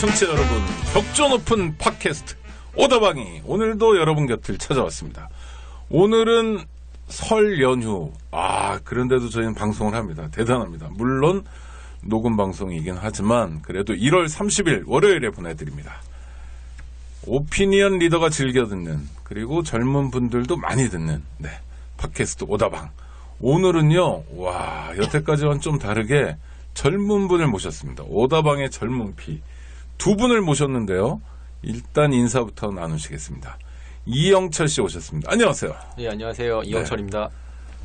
청취자 여러분, 격조 높은 팟캐스트 오다방이 오늘도 여러분 곁을 찾아왔습니다. 오늘은 설 연휴. 그런데도 저희는 방송을 합니다. 대단합니다. 물론 녹음 방송이긴 하지만 그래도 1월 30일 월요일에 보내드립니다. 오피니언 리더가 즐겨 듣는, 그리고 젊은 분들도 많이 듣는 팟캐스트 오다방. 오늘은요, 여태까지와는 좀 다르게 젊은 분을 모셨습니다. 오다방의 젊은 피 두 분을 모셨는데요. 일단 인사부터 나누시겠습니다. 이영철 씨 오셨습니다. 안녕하세요. 네, 안녕하세요. 이영철입니다.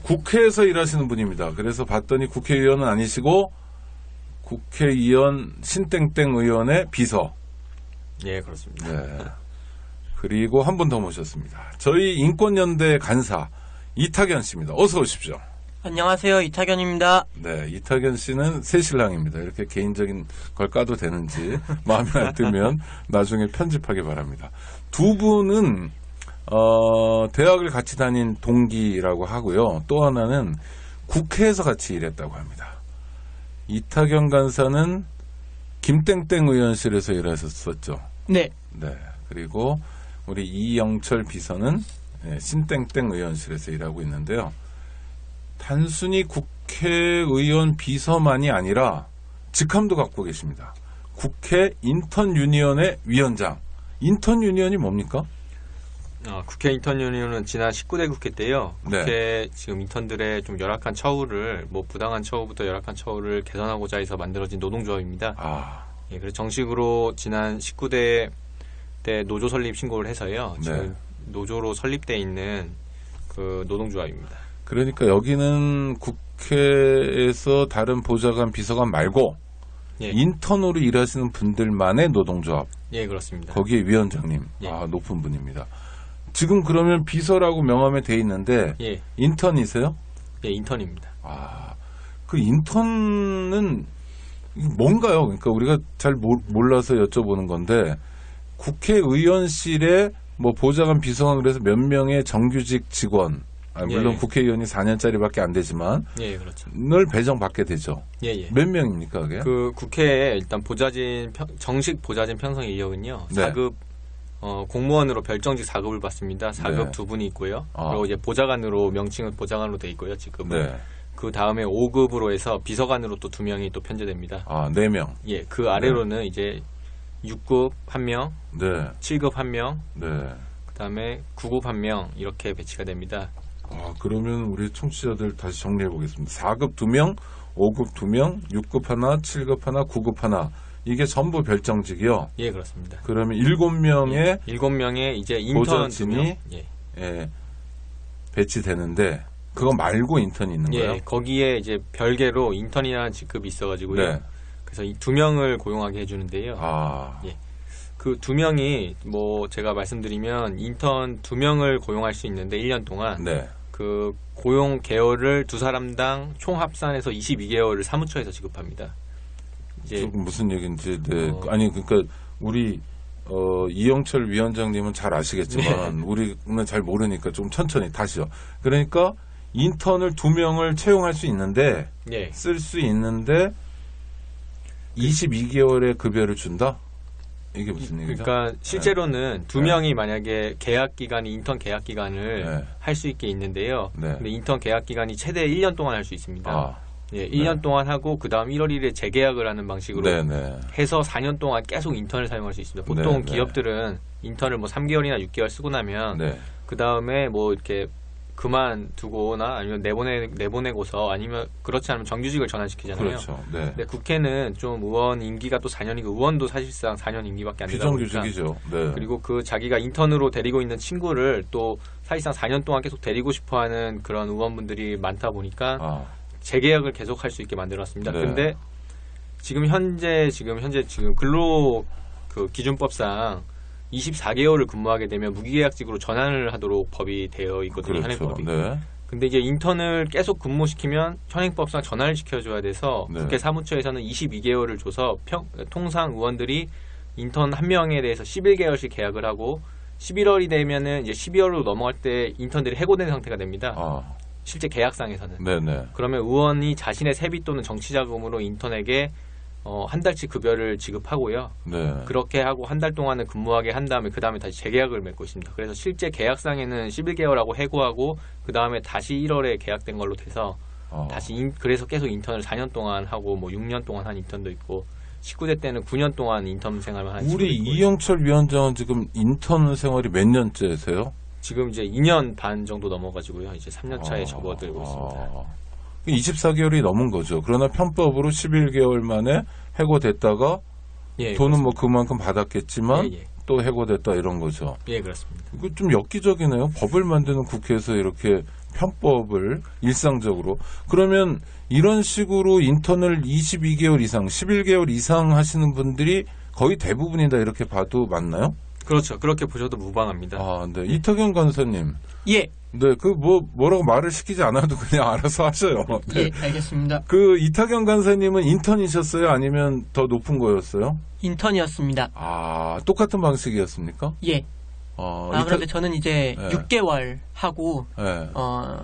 국회에서 일하시는 분입니다. 그래서 봤더니 국회의원은 아니시고 국회의원 신땡땡 의원의 비서. 네, 그렇습니다. 네. 그리고 한 분 더 모셨습니다. 저희 인권연대 간사 이탁연 씨입니다. 어서 오십시오. 안녕하세요. 이탁연입니다. 네, 이탁연 씨는 새신랑입니다. 이렇게 개인적인 걸 까도 되는지 마음에 안 들면 나중에 편집하기 바랍니다. 두 분은 대학을 같이 다닌 동기라고 하고요. 또 하나는 국회에서 같이 일했다고 합니다. 이탁연 간사는 김땡땡 의원실에서 일하셨었죠. 네. 네. 그리고 우리 이영철 비서는 신땡땡 의원실에서 일하고 있는데요. 단순히 국회의원 비서만이 아니라 직함도 갖고 계십니다. 국회 인턴 유니언의 위원장. 인턴 유니언이 뭡니까? 국회 인턴 유니언은 지난 19대 국회 때요. 국회 지금 인턴들의 좀 열악한 처우를, 부당한 처우부터 열악한 처우를 개선하고자 해서 만들어진 노동조합입니다. 예, 그래서 정식으로 지난 19대 때 노조 설립 신고를 해서요. 지금 노조로 설립돼 있는 그 노동조합입니다. 그러니까 여기는 국회에서 다른 보좌관, 비서관 말고 인턴으로 일하시는 분들만의 노동조합. 예, 그렇습니다. 거기에 위원장님, 높은 분입니다. 지금 그러면 비서라고 명함에 돼 있는데 인턴이세요? 예, 인턴입니다. 그 인턴은 뭔가요? 그러니까 우리가 잘 몰라서 여쭤보는 건데, 국회의원실에 보좌관, 비서관 그래서 몇 명의 정규직 직원, 물론 국회의원이 4년짜리밖에 안 되지만, 그렇죠. 늘 배정받게 되죠. 몇 명입니까, 그게? 그 국회에 일단 정식 보좌진 편성 인력은요, 4급 공무원으로 별정직 4급을 받습니다. 4급 두 분이 있고요. 그리고 이제 보좌관으로, 명칭은 보좌관으로 돼 있고요, 지금은. 그 다음에 5급으로 해서 비서관으로 또 2명이 또 편제됩니다. 4명. 예, 그 아래로는 이제 6급 1명, 7급 1명, 그 다음에 9급 1명, 이렇게 배치가 됩니다. 그러면 우리 청취자들 다시 정리해 보겠습니다. 4급 2명, 5급 2명, 6급 하나, 7급 하나, 9급 하나. 이게 전부 별정직이요? 예, 그렇습니다. 그러면 7명의 7명의 이제 인턴 보좌진이 배치되는데, 그거 말고 인턴이 있는 거예요? 예, 거기에 이제 별개로 인턴이라는 직급이 있어가지고요. 그래서 이 2명을 고용하게 해주는데요. 그 2명이 제가 말씀드리면 인턴 2명을 고용할 수 있는데 1년 동안 그 고용 개월을 두 사람당 총 합산해서 22개월을 사무처에서 지급합니다. 이제 무슨 얘기인지 아니 그러니까 우리 이영철 위원장님은 잘 아시겠지만 우리는 잘 모르니까 좀 천천히 다시요. 그러니까 인턴을 2명을 채용할 수 있는데 쓸 수 있는데 22개월의 급여를 준다? 이게 무슨 얘기죠? 그러니까 실제로는 2명이 만약에 계약 기간이 인턴 계약 기간을 할 수 있게 있는데요. 근데 인턴 계약 기간이 최대 1년 동안 할 수 있습니다. 1년 동안 하고 그 다음 1월 1일에 재계약을 하는 방식으로 해서 4년 동안 계속 인턴을 사용할 수 있습니다. 보통 기업들은 인턴을 3개월이나 6개월 쓰고 나면 그 다음에 이렇게 그만두거나 아니면 내보내고서 아니면 그렇지 않으면 정규직을 전환시키잖아요. 그렇죠. 근데 국회는 좀 의원 임기가 또 4년이고 의원도 사실상 4년 임기밖에 안 되다 보니까 비정규직이죠. 그리고 그 자기가 인턴으로 데리고 있는 친구를 또 사실상 4년 동안 계속 데리고 싶어하는 그런 의원분들이 많다 보니까 재계약을 계속 할 수 있게 만들었습니다. 근데 지금 현재 근로 그 기준법상 24개월을 근무하게 되면 무기계약직으로 전환을 하도록 법이 되어 있거든요. 현행법이. 근데 이제 인턴을 계속 근무시키면 현행법상 전환을 시켜줘야 돼서 국회 사무처에서는 22개월을 줘서 통상 의원들이 인턴 한 명에 대해서 11개월씩 계약을 하고 11월이 되면은 이제 12월로 넘어갈 때 인턴들이 해고된 상태가 됩니다. 실제 계약상에서는. 그러면 의원이 자신의 세비 또는 정치자금으로 인턴에게 한 달치 급여를 지급하고요. 네. 그렇게 하고 한 달 동안은 근무하게 한 다음에 그 다음에 다시 재계약을 맺고 있습니다. 그래서 실제 계약상에는 11개월하고 해고하고 그 다음에 다시 1월에 계약된 걸로 돼서 다시 그래서 계속 인턴을 4년 동안 하고 뭐 6년 동안 한 인턴도 있고 19대 때는 9년 동안 인턴 생활을 한 우리 이영철 위원장은 지금 인턴 생활이 몇 년째세요? 지금 이제 2년 반 정도 넘어가지고요. 이제 3년 차에 접어들고 있습니다. 24개월이 넘은 거죠. 그러나 편법으로 11개월 만에 해고됐다가 예, 돈은 그렇습니다. 뭐 그만큼 받았겠지만 예, 예. 또 해고됐다 이런 거죠. 예, 그렇습니다. 이거 좀 엽기적이네요. 법을 만드는 국회에서 이렇게 편법을 일상적으로. 그러면 이런 식으로 인턴을 22개월 이상, 11개월 이상 하시는 분들이 거의 대부분이다 이렇게 봐도 맞나요? 그렇죠. 그렇게 보셔도 무방합니다. 네. 이탁연 간사님. 예, 네, 뭐라고 말을 시키지 않아도 그냥 알아서 하셔요. 네. 예, 알겠습니다. 이탁연 간사님은 인턴이셨어요? 아니면 더 높은 거였어요? 인턴이었습니다. 똑같은 방식이었습니까? 예. 그런데 저는 이제 네. 6개월 하고, 네.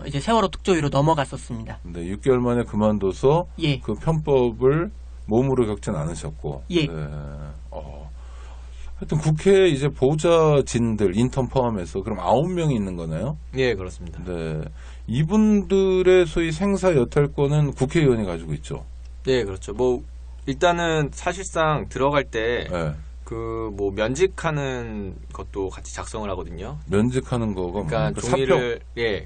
이제 세월호 특조위로 넘어갔었습니다. 네, 6개월 만에 그만둬서 예. 그 편법을 몸으로 겪진 않으셨고. 예. 네. 하여튼 국회에 이제 보좌진들, 인턴 포함해서 그럼 9명이 있는 거네요? 예, 그렇습니다. 네. 이분들의 소위 생사 여탈권은 국회의원이 가지고 있죠. 예, 그렇죠. 뭐 일단은 사실상 들어갈 때 네. 뭐 면직하는 것도 같이 작성을 하거든요. 면직하는 거가 그러니까 종이를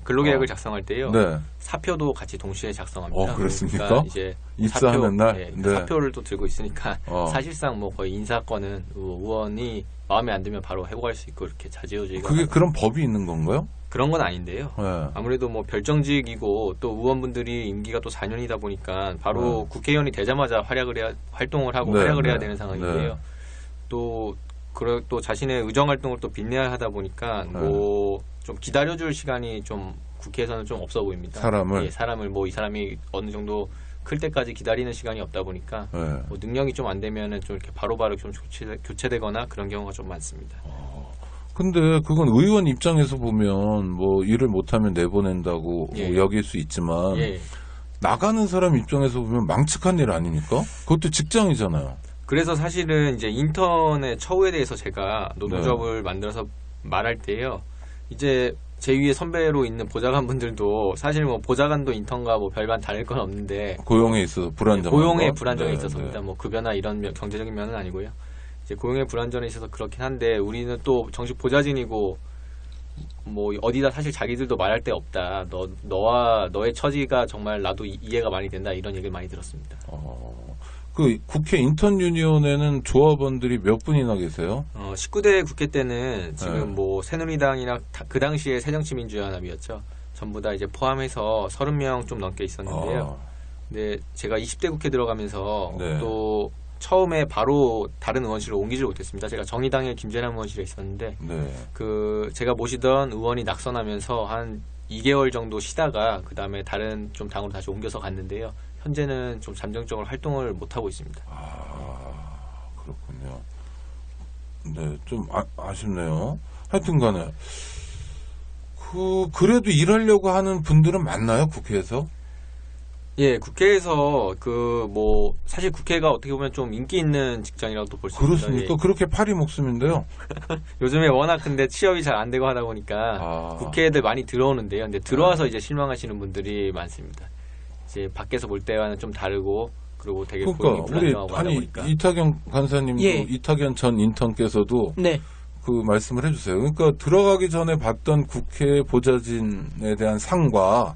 근로계약을 작성할 때요. 네. 사표도 같이 동시에 작성합니다. 그렇습니까? 그러니까 이제 입사하는 날. 네. 사표를 또 들고 있으니까 사실상 뭐 거의 인사권은 의원이 마음에 안 들면 바로 해고할 수 있고 이렇게 자지우지가. 그게 그런 법이 있는 건가요? 그런 건 아닌데요. 네. 아무래도 뭐 별정직이고 또 의원분들이 임기가 또 4년이다 보니까 바로 국회의원이 되자마자 활동을 하고 네, 활약을 해야 네, 되는 상황인데요. 네. 또 자신의 의정 활동을 또 빚내야 하다 보니까 뭐 좀 기다려줄 시간이 좀 국회에서는 좀 없어 보입니다. 사람을 뭐 이 사람이 어느 정도 클 때까지 기다리는 시간이 없다 보니까 뭐 능력이 좀 안 되면은 좀 이렇게 바로바로 좀 교체되거나 그런 경우가 좀 많습니다. 근데 그건 의원 입장에서 보면 뭐 일을 못하면 내보낸다고 여길 수 있지만 나가는 사람 입장에서 보면 망측한 일 아닙니까? 그것도 직장이잖아요. 그래서 사실은 이제 인턴의 처우에 대해서 제가 노동조합을 만들어서 말할 때요. 이제 제 위에 선배로 있는 보좌관분들도 사실 뭐 보좌관도 인턴과 뭐 별반 다를 건 없는데 고용에 있어서 불안정. 고용의 불안정에 있어서입니다. 뭐 급여나 이런 경제적인 면은 아니고요. 이제 고용의 불안정에 있어서 그렇긴 한데 우리는 또 정식 보좌진이고 뭐 어디다 사실 자기들도 말할 데 없다. 너의 처지가 정말 나도 이해가 많이 된다. 이런 얘기를 많이 들었습니다. 그 국회 인턴 유니온에는 조합원들이 몇 분이나 계세요? 19대 국회 때는 지금 뭐 새누리당이나 그 당시에 새정치민주연합이었죠. 전부 다 이제 포함해서 30명 좀 넘게 있었는데요. 근데 제가 20대 국회 들어가면서 또 처음에 바로 다른 의원실로 옮기지를 못했습니다. 제가 정의당의 김재남 의원실에 있었는데 그 제가 모시던 의원이 낙선하면서 한 2개월 정도 쉬다가 그 다음에 다른 좀 당으로 다시 옮겨서 갔는데요. 현재는 좀 잠정적으로 활동을 못 하고 있습니다. 그렇군요. 네, 좀 아쉽네요. 하여튼간에 그래도 일하려고 하는 분들은 많나요, 국회에서? 예, 국회에서 뭐 사실 국회가 어떻게 보면 좀 인기 있는 직장이라고 볼 수 있습니다. 그렇습니까? 그렇게 파리 목숨인데요. 요즘에 워낙 근데 취업이 잘 안 되고 하다 보니까 국회에들 많이 들어오는데요. 근데 들어와서 이제 실망하시는 분들이 많습니다. 이제 밖에서 볼 때와는 좀 다르고 그리고 되게 고용이 불안정하고 하다 보니까. 이탁연 간사님도 이탁연 전 인턴께서도 그 말씀을 해주세요. 그러니까 들어가기 전에 봤던 국회 보좌진에 대한 상과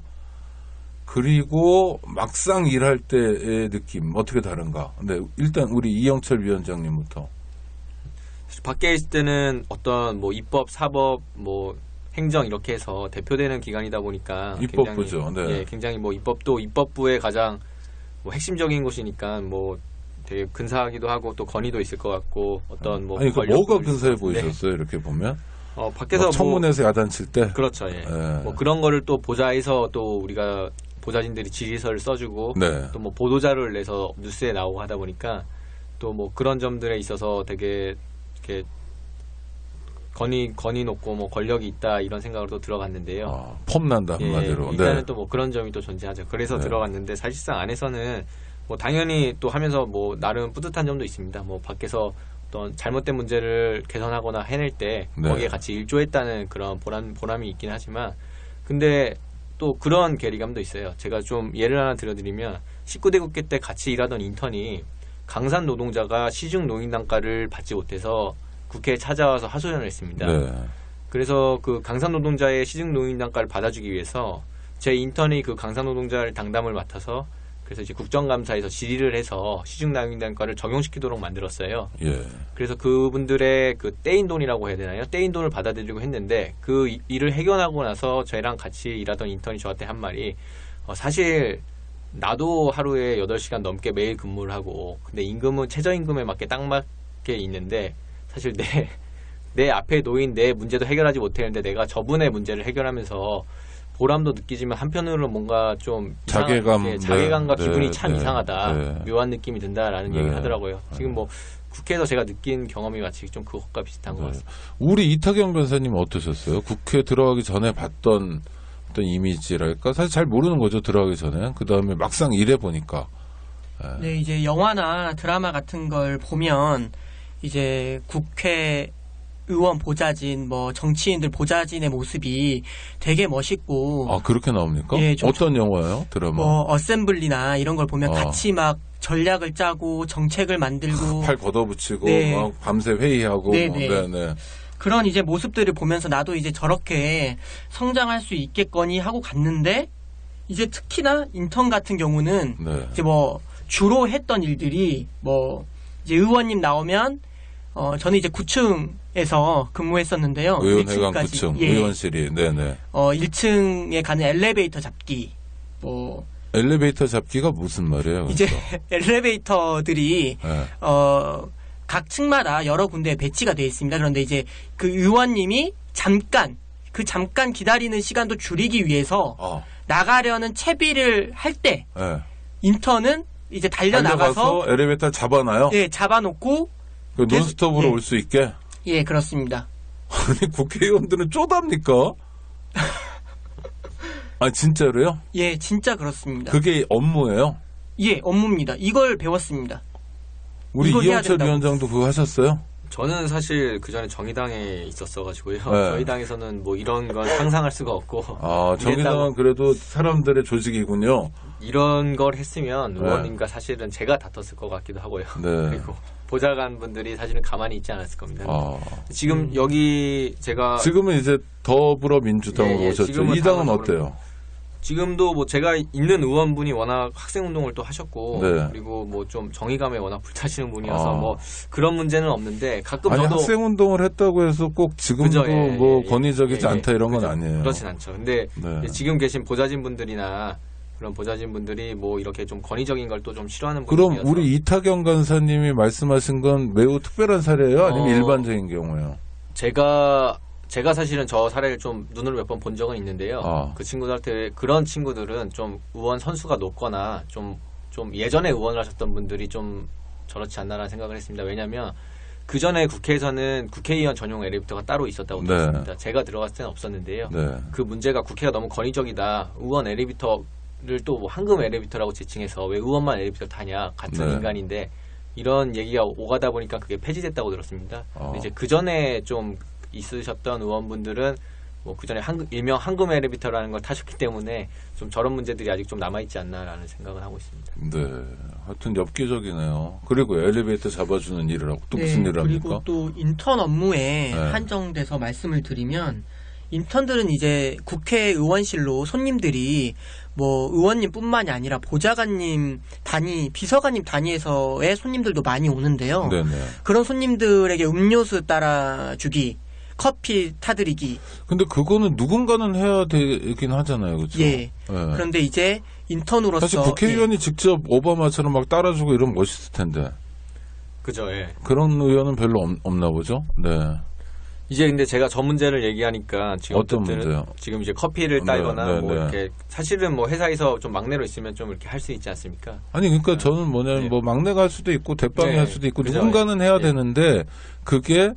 그리고 막상 일할 때의 느낌 어떻게 다른가? 네, 일단 우리 이영철 위원장님부터. 밖에 있을 때는 어떤 뭐 입법, 사법, 뭐 행정 이렇게 해서 대표되는 기관이다 보니까 입법부죠. 굉장히 뭐 입법부의 가장 뭐 핵심적인 곳이니까 뭐 되게 근사하기도 하고 또 건의도 있을 것 같고 어떤 뭐 뭐가 근사해 보이셨어요? 이렇게 보면 밖에서 청문회에서 야단칠 때 그렇죠. 뭐 그런 거를 또 보좌에서 또 우리가 보좌진들이 질의서를 써주고 또 뭐 보도자료를 내서 뉴스에 나오고 하다 보니까 또 뭐 그런 점들에 있어서 되게 이렇게 건의 높고 뭐 권력이 있다 이런 생각으로 또 들어갔는데요. 폼난다 한마디로. 일단은 또 뭐 그런 점이 또 존재하죠. 그래서 들어갔는데 사실상 안에서는 뭐 당연히 또 하면서 뭐 나름 뿌듯한 점도 있습니다. 뭐 밖에서 어떤 잘못된 문제를 개선하거나 해낼 때 네. 거기에 같이 일조했다는 그런 보람이 있긴 하지만 근데 또 그런 괴리감도 있어요. 제가 좀 예를 하나 들어드리면 19대 국회 때 같이 일하던 인턴이 강산 노동자가 시중 노인 단가를 받지 못해서 국회에 찾아와서 하소연을 했습니다. 네. 그래서 그 강산 노동자의 시중 노인 단가를 받아주기 위해서 제 인턴이 그 강산 노동자를 당담을 맡아서 그래서 이제 국정감사에서 질의를 해서 시중 노인 단가를 적용시키도록 만들었어요. 예. 그래서 그분들의 그 떼인 돈이라고 해야 되나요? 떼인 돈을 받아들이고 했는데 그 일을 해결하고 나서 저희랑 같이 일하던 인턴이 저한테 한 말이 사실 나도 하루에 8시간 넘게 매일 근무를 하고 근데 임금은 최저임금에 맞게 딱 맞게 있는데 사실 내 앞에 놓인 내 문제도 해결하지 못했는데 내가 저분의 문제를 해결하면서 보람도 느끼지만 한편으로는 뭔가 좀 자괴감과 기분이 참 이상하다. 묘한 느낌이 든다라는 얘기를 하더라고요. 지금 뭐 국회에서 제가 느낀 경험이 마치 좀 그것과 비슷한 것 같습니다. 우리 이탁영 변호사님 어떠셨어요? 국회 들어가기 전에 봤던 어떤 이미지랄까? 사실 잘 모르는 거죠, 들어가기 전에. 그 다음에 막상 일해보니까. 네, 이제 영화나 드라마 같은 걸 보면 이제 국회 의원 보좌진, 뭐 정치인들 보좌진의 모습이 되게 멋있고. 아, 그렇게 나옵니까? 예, 어떤 영화요? 드라마? 뭐 어셈블리나 이런 걸 보면 같이 막 전략을 짜고 정책을 만들고 팔 걷어붙이고 네. 막 밤새 회의하고. 네네. 네. 그런 이제 모습들을 보면서 나도 이제 저렇게 성장할 수 있겠거니 하고 갔는데 이제 특히나 인턴 같은 경우는 네. 이제 뭐 주로 했던 일들이 뭐 이제 의원님 나오면 저는 이제 9층에서 근무했었는데요. 의원회관 1층까지. 9층 예. 의원실이. 네네. 1층에 가는 엘리베이터 잡기. 뭐 엘리베이터 잡기가 무슨 말이에요? 이제 엘리베이터들이 네. 각 층마다 여러 군데에 배치가 되어 있습니다. 그런데 이제 그 의원님이 잠깐 기다리는 시간도 줄이기 위해서 나가려는 채비를 할 때 네. 인턴은 이제 달려나가서 엘리베이터 잡아놔요? 예, 잡아놓고 그 논스톱으로 올 수 있게? 예, 그렇습니다. 아니, 국회의원들은 쪼답니까? 아, 진짜로요? 예, 진짜 그렇습니다. 그게 업무예요? 예, 업무입니다. 이걸 배웠습니다. 우리 이영철 위원장도 그거 하셨어요? 저는 사실 그 전에 정의당에 있었어가지고요. 네. 저희 당에서는 뭐 이런 건 상상할 수가 없고. 아, 정의당은 그래도 사람들의 조직이군요. 이런 걸 했으면 네. 의원님과 사실은 제가 다퉜을 것 같기도 하고요. 네. 그리고 보좌관 분들이 사실은 가만히 있지 않았을 겁니다. 지금 여기 제가 지금은 이제 더불어민주당으로 오셨죠. 이 당은 어때요? 지금도 뭐 제가 있는 의원분이 워낙 학생운동을 또 하셨고 네. 그리고 뭐 좀 정의감에 워낙 불타시는 분이어서 뭐 그런 문제는 없는데 가끔 아니, 저도 학생운동을 했다고 해서 꼭 지금도 그죠, 뭐 권위적이지 않다 이런 건 아니에요. 그렇진 않죠. 근데 네. 지금 계신 보좌진 분들이나 그런 보좌진 분들이 뭐 이렇게 좀 권위적인 걸 또 좀 싫어하는 그럼 분들이어서 우리 이탁영 간사님이 말씀하신 건 매우 특별한 사례예요? 아니면 일반적인 경우예요? 제가 사실은 저 사례를 좀 눈으로 몇 번 본 적은 있는데요. 그 친구들한테 그런 친구들은 좀 의원 선수가 높거나 좀 예전에 의원을 하셨던 분들이 좀 저렇지 않나라는 생각을 했습니다. 왜냐하면 그 전에 국회에서는 국회의원 전용 엘리베이터가 따로 있었다고 들었습니다. 제가 들어갔을 때는 없었는데요. 네. 그 문제가 국회가 너무 권위적이다. 의원 엘리베이터를 또 뭐 황금 엘리베이터라고 지칭해서 왜 의원만 엘리베이터 타냐. 같은 네. 인간인데 이런 얘기가 오가다 보니까 그게 폐지됐다고 들었습니다. 근데 이제 그 전에 좀 있으셨던 의원분들은 뭐 그 전에 일명 황금 엘리베이터라는 걸 타셨기 때문에 좀 저런 문제들이 아직 좀 남아있지 않나라는 생각을 하고 있습니다. 네. 하여튼 엽기적이네요. 그리고 엘리베이터 잡아주는 일을 하고 또 무슨 일을 합니까? 그리고 또 인턴 업무에 한정돼서 말씀을 드리면 인턴들은 이제 국회의원실로 손님들이 뭐 의원님뿐만이 아니라 보좌관님 단위, 비서관님 단위에서의 손님들도 많이 오는데요. 네네. 그런 손님들에게 음료수 따라주기, 커피 타드리기. 근데 그거는 누군가는 해야 되긴 하잖아요, 그렇죠? 예. 그런데 이제 인턴으로서 사실 국회의원이 직접 오바마처럼 막 따라주고 이러면 멋있을 텐데. 그죠, 예. 그런 의원은 별로 없나 보죠. 네. 이제 근데 제가 저 문제를 얘기하니까 지금 어떤 문제요? 지금 이제 커피를 따거나 뭐 네. 이렇게 사실은 뭐 회사에서 좀 막내로 있으면 좀 이렇게 할 수 있지 않습니까? 아니 그러니까 저는 뭐냐면 뭐 막내가 할 수도 있고 대빵이 할 수도 있고 그죠. 누군가는 해야 되는데 그게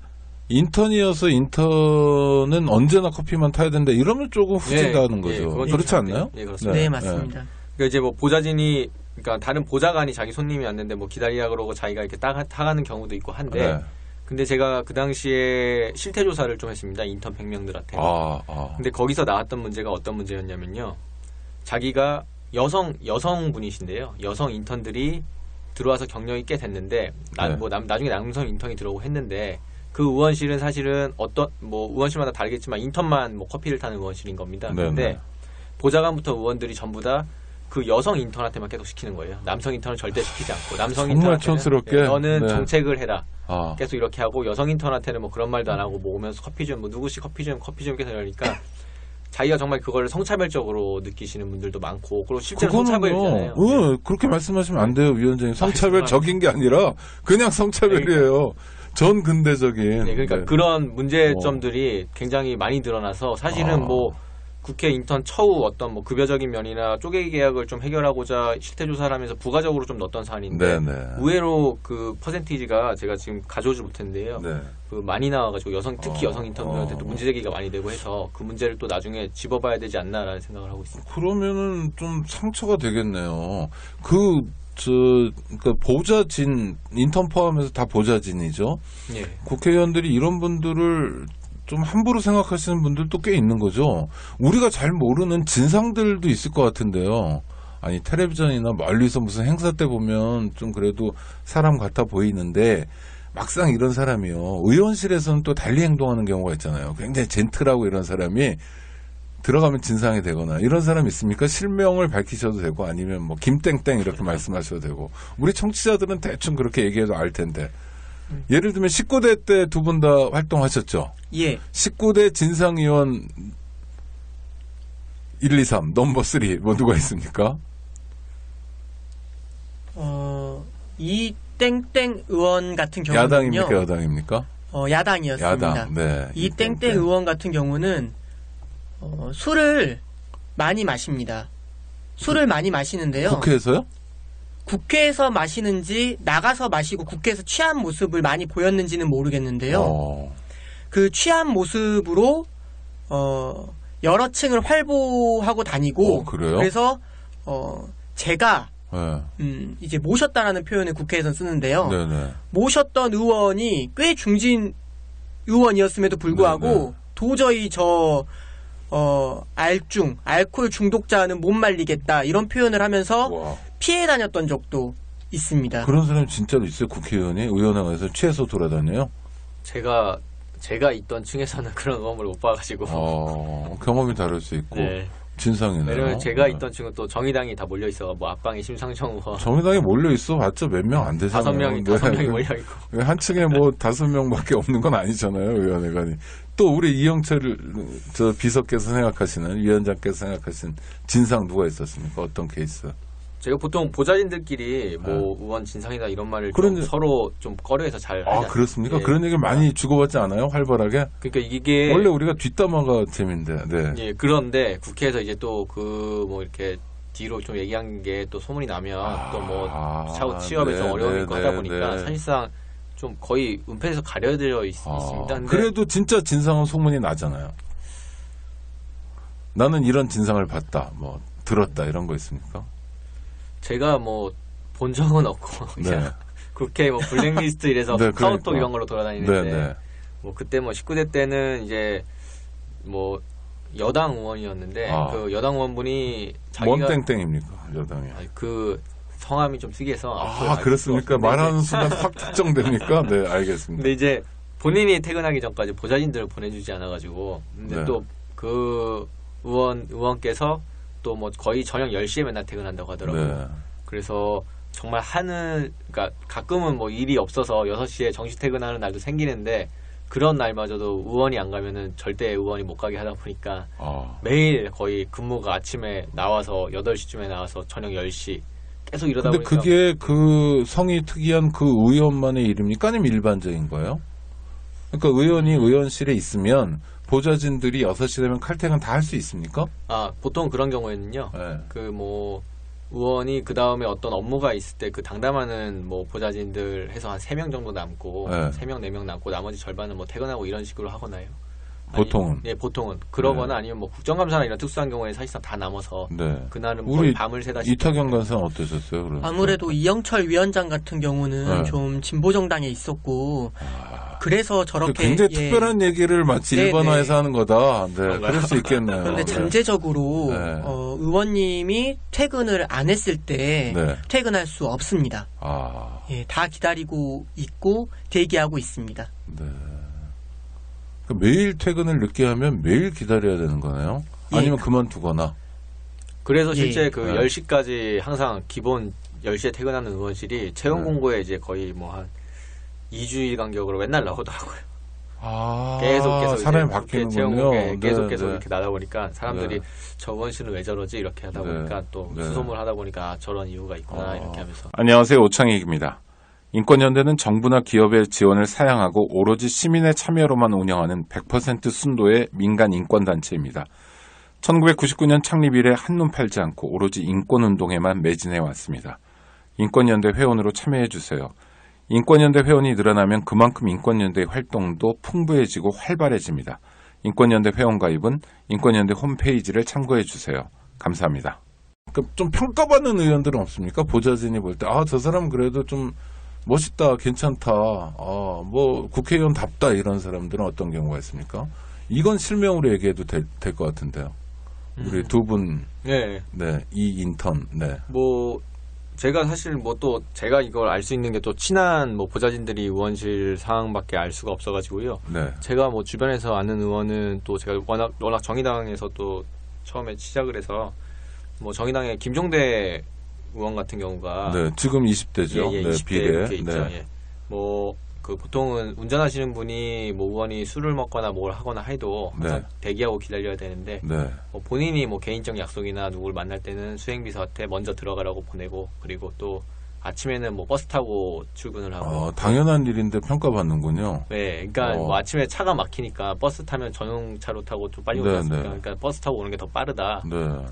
인턴이어서 인턴은 언제나 커피만 타야 된다 이러면 조금 후진가는 거죠. 그렇지 않나요? 예, 그렇습니다. 네, 맞습니다. 그러니까 이제 뭐 보좌진이 그러니까 다른 보좌관이 자기 손님이 왔는데 뭐 기다리라 그러고 자기가 이렇게 타가는 경우도 있고 한데 근데 제가 그 당시에 실태 조사를 좀 했습니다. 인턴 100명들한테. 근데 거기서 나왔던 문제가 어떤 문제였냐면요. 자기가 여성분이신데요. 여성 인턴들이 들어와서 경력이 꽤 됐는데 나중에 남성 인턴이 들어오고 했는데 그 의원실은 사실은 뭐 의원실마다 다르겠지만 인턴만 뭐 커피를 타는 의원실인 겁니다. 그런데 보좌관부터 의원들이 전부 다 그 여성 인턴한테만 계속 시키는 거예요. 남성 인턴은 절대 시키지 않고 남성 정말 촌스럽게 너는 정책을 해라. 계속 이렇게 하고 여성 인턴한테는 뭐 그런 말도 안 하고 뭐 오면서 커피 좀 누구씩 커피 좀 계속 이러니까 자기가 정말 그걸 성차별적으로 느끼시는 분들도 많고 그리고 실제로 성차별이잖아요. 그렇게 말씀하시면 안 돼요, 위원장님. 성차별적인 게 아니라 그냥 성차별이에요. 전 근대적인. 그러니까 그런 문제점들이 굉장히 많이 드러나서 사실은 뭐 국회 인턴 처우 어떤 뭐 급여적인 면이나 쪼개기 계약을 좀 해결하고자 실태 조사를 하면서 부가적으로 좀 넣었던 사안인데 의외로 그 퍼센티지가 제가 지금 가져오지 못했는데요. 그 많이 나와가지고 특히 여성 인턴들한테 또 문제 제기가 많이 되고 해서 그 문제를 또 나중에 짚어봐야 되지 않나라는 생각을 하고 있습니다. 그러면은 좀 상처가 되겠네요. 그러니까 보좌진 인턴 포함해서 다 보좌진이죠. 국회의원들이 이런 분들을 좀 함부로 생각하시는 분들도 꽤 있는 거죠. 우리가 잘 모르는 진상들도 있을 것 같은데요. 아니 텔레비전이나 멀리서 무슨 행사 때 보면 좀 그래도 사람 같아 보이는데 막상 이런 사람이요. 의원실에서는 또 달리 행동하는 경우가 있잖아요. 굉장히 젠틀하고 이런 사람이 들어가면 진상이 되거나 이런 사람 있습니까? 실명을 밝히셔도 되고 아니면 뭐 김땡땡 이렇게 말씀하셔도 되고 우리 청취자들은 대충 그렇게 얘기해도 알 텐데 예를 들면 19대 때 두 분 다 활동하셨죠? 예. 19대 진상위원 1, 2, 3 넘버 3 뭐 누가 있습니까? 이 땡땡 의원 같은 경우는요. 야당입니까? 여당입니까? 야당이었습니다. 야당. 네. 이 땡땡 의원 같은 경우는 술을 많이 마십니다. 술을 많이 마시는데요. 국회에서요? 국회에서 마시는지 나가서 마시고 국회에서 취한 모습을 많이 보였는지는 모르겠는데요. 그 취한 모습으로 여러 층을 활보하고 다니고 그래요? 그래서 제가 이제 모셨다라는 표현을 국회에서는 쓰는데요. 모셨던 의원이 꽤 중진 의원이었음에도 불구하고 도저히 알코올 중독자는 못 말리겠다 이런 표현을 하면서 피해 다녔던 적도 있습니다. 그런 사람이 진짜로 있어요? 국회의원이 의원회관에서 취해서 돌아다녀요? 제가 있던 층에서는 그런 의원을 못 봐가지고 경험이 다를 수 있고 진상이네요. 왜냐면 제가 있던 층은 또 정의당이 다 몰려 있어. 뭐 앞방에 심상정 의원. 정의당이 몰려 있어 봤자 몇 명 안 되잖아요. 5명이 몰려 있고. 한 층에 뭐 5명밖에 없는 건 아니잖아요. 의원회관이. 또 우리 이영철 비서께서 생각하시는 위원장께서 생각하시는 진상 누가 있었습니까? 어떤 케이스? 제가 보통 보좌진들끼리 뭐 의원 진상이다 이런 말을 좀 서로 좀 꺼려해서 잘 하지 그렇습니까? 그런 얘기를 많이 주고받지 않아요? 활발하게? 그러니까 이게 원래 우리가 뒷담화가 재미인데. 예, 그런데 국회에서 이제 또 뭐 이렇게 뒤로 좀 얘기한 게 또 소문이 나면 또 뭐 차후 취업에 좀 어려움이 있고 하다 보니까 사실상 좀 거의 은폐해서 가려져 있습니다. 근데 그래도 진짜 진상은 소문이 나잖아요. 나는 이런 진상을 봤다, 뭐 들었다 이런 거 있습니까? 제가 뭐 본 적은 없고 그냥 국회 뭐 블랙리스트 이래서 카운터 이런 걸로 돌아다니는데 뭐 그때 뭐 19대 때는 이제 뭐 여당 의원이었는데 그 여당 의원분이 뭔 땡땡입니까? 여당이. 그 성함이 좀 특이해서 그렇습니까? 말하는 순간 확 특정됩니까? 네, 알겠습니다. 근데 이제 본인이 퇴근하기 전까지 보좌진들을 보내주지 않아가지고 근데 또 그 의원께서 또 뭐 거의 저녁 10시에 맨날 퇴근한다고 하더라고요. 그래서 정말 그러니까 가끔은 뭐 일이 없어서 6시에 정시 퇴근하는 날도 생기는데 그런 날마저도 의원이 안 가면은 절대 의원이 못 가게 하다 보니까 매일 거의 근무가 아침에 나와서 8시쯤에 나와서 저녁 10시 계속 이러다 보니까. 근데 그게 그 성이 특이한 그 의원만의 일입니까? 아니면 일반적인 거예요? 그러니까 의원이 의원실에 있으면 보좌진들이 6시 되면 칼퇴근 다 할 수 있습니까? 보통 그런 경우에는요. 그 뭐 의원이 그 다음에 어떤 업무가 있을 때 그 당담하는 뭐 보좌진들 해서 한 3명 정도 남고 3명, 4명 남고 나머지 절반은 뭐 퇴근하고 이런 식으로 하거나요. 보통은. 예, 보통은. 그러거나 아니면 뭐 국정감사나 이런 특수한 경우에 사실상 다 남아서 그날은 우리 밤을 새다시피. 이탁영 간사는 어떠셨어요? 그럼? 아무래도 이영철 위원장 같은 경우는 좀 진보 정당에 있었고 그래서 저렇게 굉장히 특별한 얘기를 마치 일반화해서 하는 거다. 네, 그럴 수 있겠네요. 그런데 잠재적으로 의원님이 퇴근을 안 했을 때 퇴근할 수 없습니다. 예, 다 기다리고 있고 대기하고 있습니다. 네. 그러니까 매일 퇴근을 늦게 하면 매일 기다려야 되는 거네요? 아니면 그만두거나? 그래서 실제 그 10시까지 항상 기본 10시에 퇴근하는 의원실이 채용 공고에 이제 거의 뭐 한 2주일 간격으로 맨날 나오더라고요. 계속 사람이 바뀌는군요. 계속 이렇게 나다 보니까 사람들이 저 의원실은 왜 저러지 이렇게 하다 보니까 또 수소문 하다 보니까 저런 이유가 있구나 이렇게 하면서. 안녕하세요, 오창익입니다. 인권연대는 정부나 기업의 지원을 사양하고 오로지 시민의 참여로만 운영하는 100% 순도의 민간 인권단체입니다. 1999년 창립 이래 한눈 팔지 않고 오로지 인권운동에만 매진해 왔습니다. 인권연대 회원으로 참여해주세요. 인권연대 회원이 늘어나면 그만큼 인권연대의 활동도 풍부해지고 활발해집니다. 인권연대 회원가입은 인권연대 홈페이지를 참고해주세요. 감사합니다. 좀 평가받는 의원들은 없습니까? 보좌진이 볼 때, 저 사람 그래도 좀 멋있다, 괜찮다, 뭐 국회의원답다 이런 사람들은 어떤 경우가 있습니까? 이건 실명으로 얘기해도 될 것 같은데요. 우리 두 분, 이 인턴, 뭐 제가 사실 뭐 또 제가 이걸 알 수 있는 게 또 친한 뭐 보좌진들이 의원실 상황밖에 알 수가 없어가지고요. 제가 뭐 주변에서 아는 의원은 또 제가 워낙 정의당에서 또 처음에 시작을 해서 뭐 정의당의 김종대 의원 같은 경우가 지금 20대죠. 20대 비례. 이렇게 있죠. 뭐 그 보통은 운전하시는 분이 뭐 의원이 술을 먹거나 뭘 하거나 해도 항상 대기하고 기다려야 되는데 뭐 본인이 뭐 개인적 약속이나 누구를 만날 때는 수행비서한테 먼저 들어가라고 보내고 그리고 또 아침에는 뭐 버스 타고 출근을 하고 당연한 일인데 평가받는군요. 네, 그러니까 뭐 아침에 차가 막히니까 버스 타면 전용차로 타고 좀 빨리 오지 않습니까? 그러니까 버스 타고 오는 게 더 빠르다.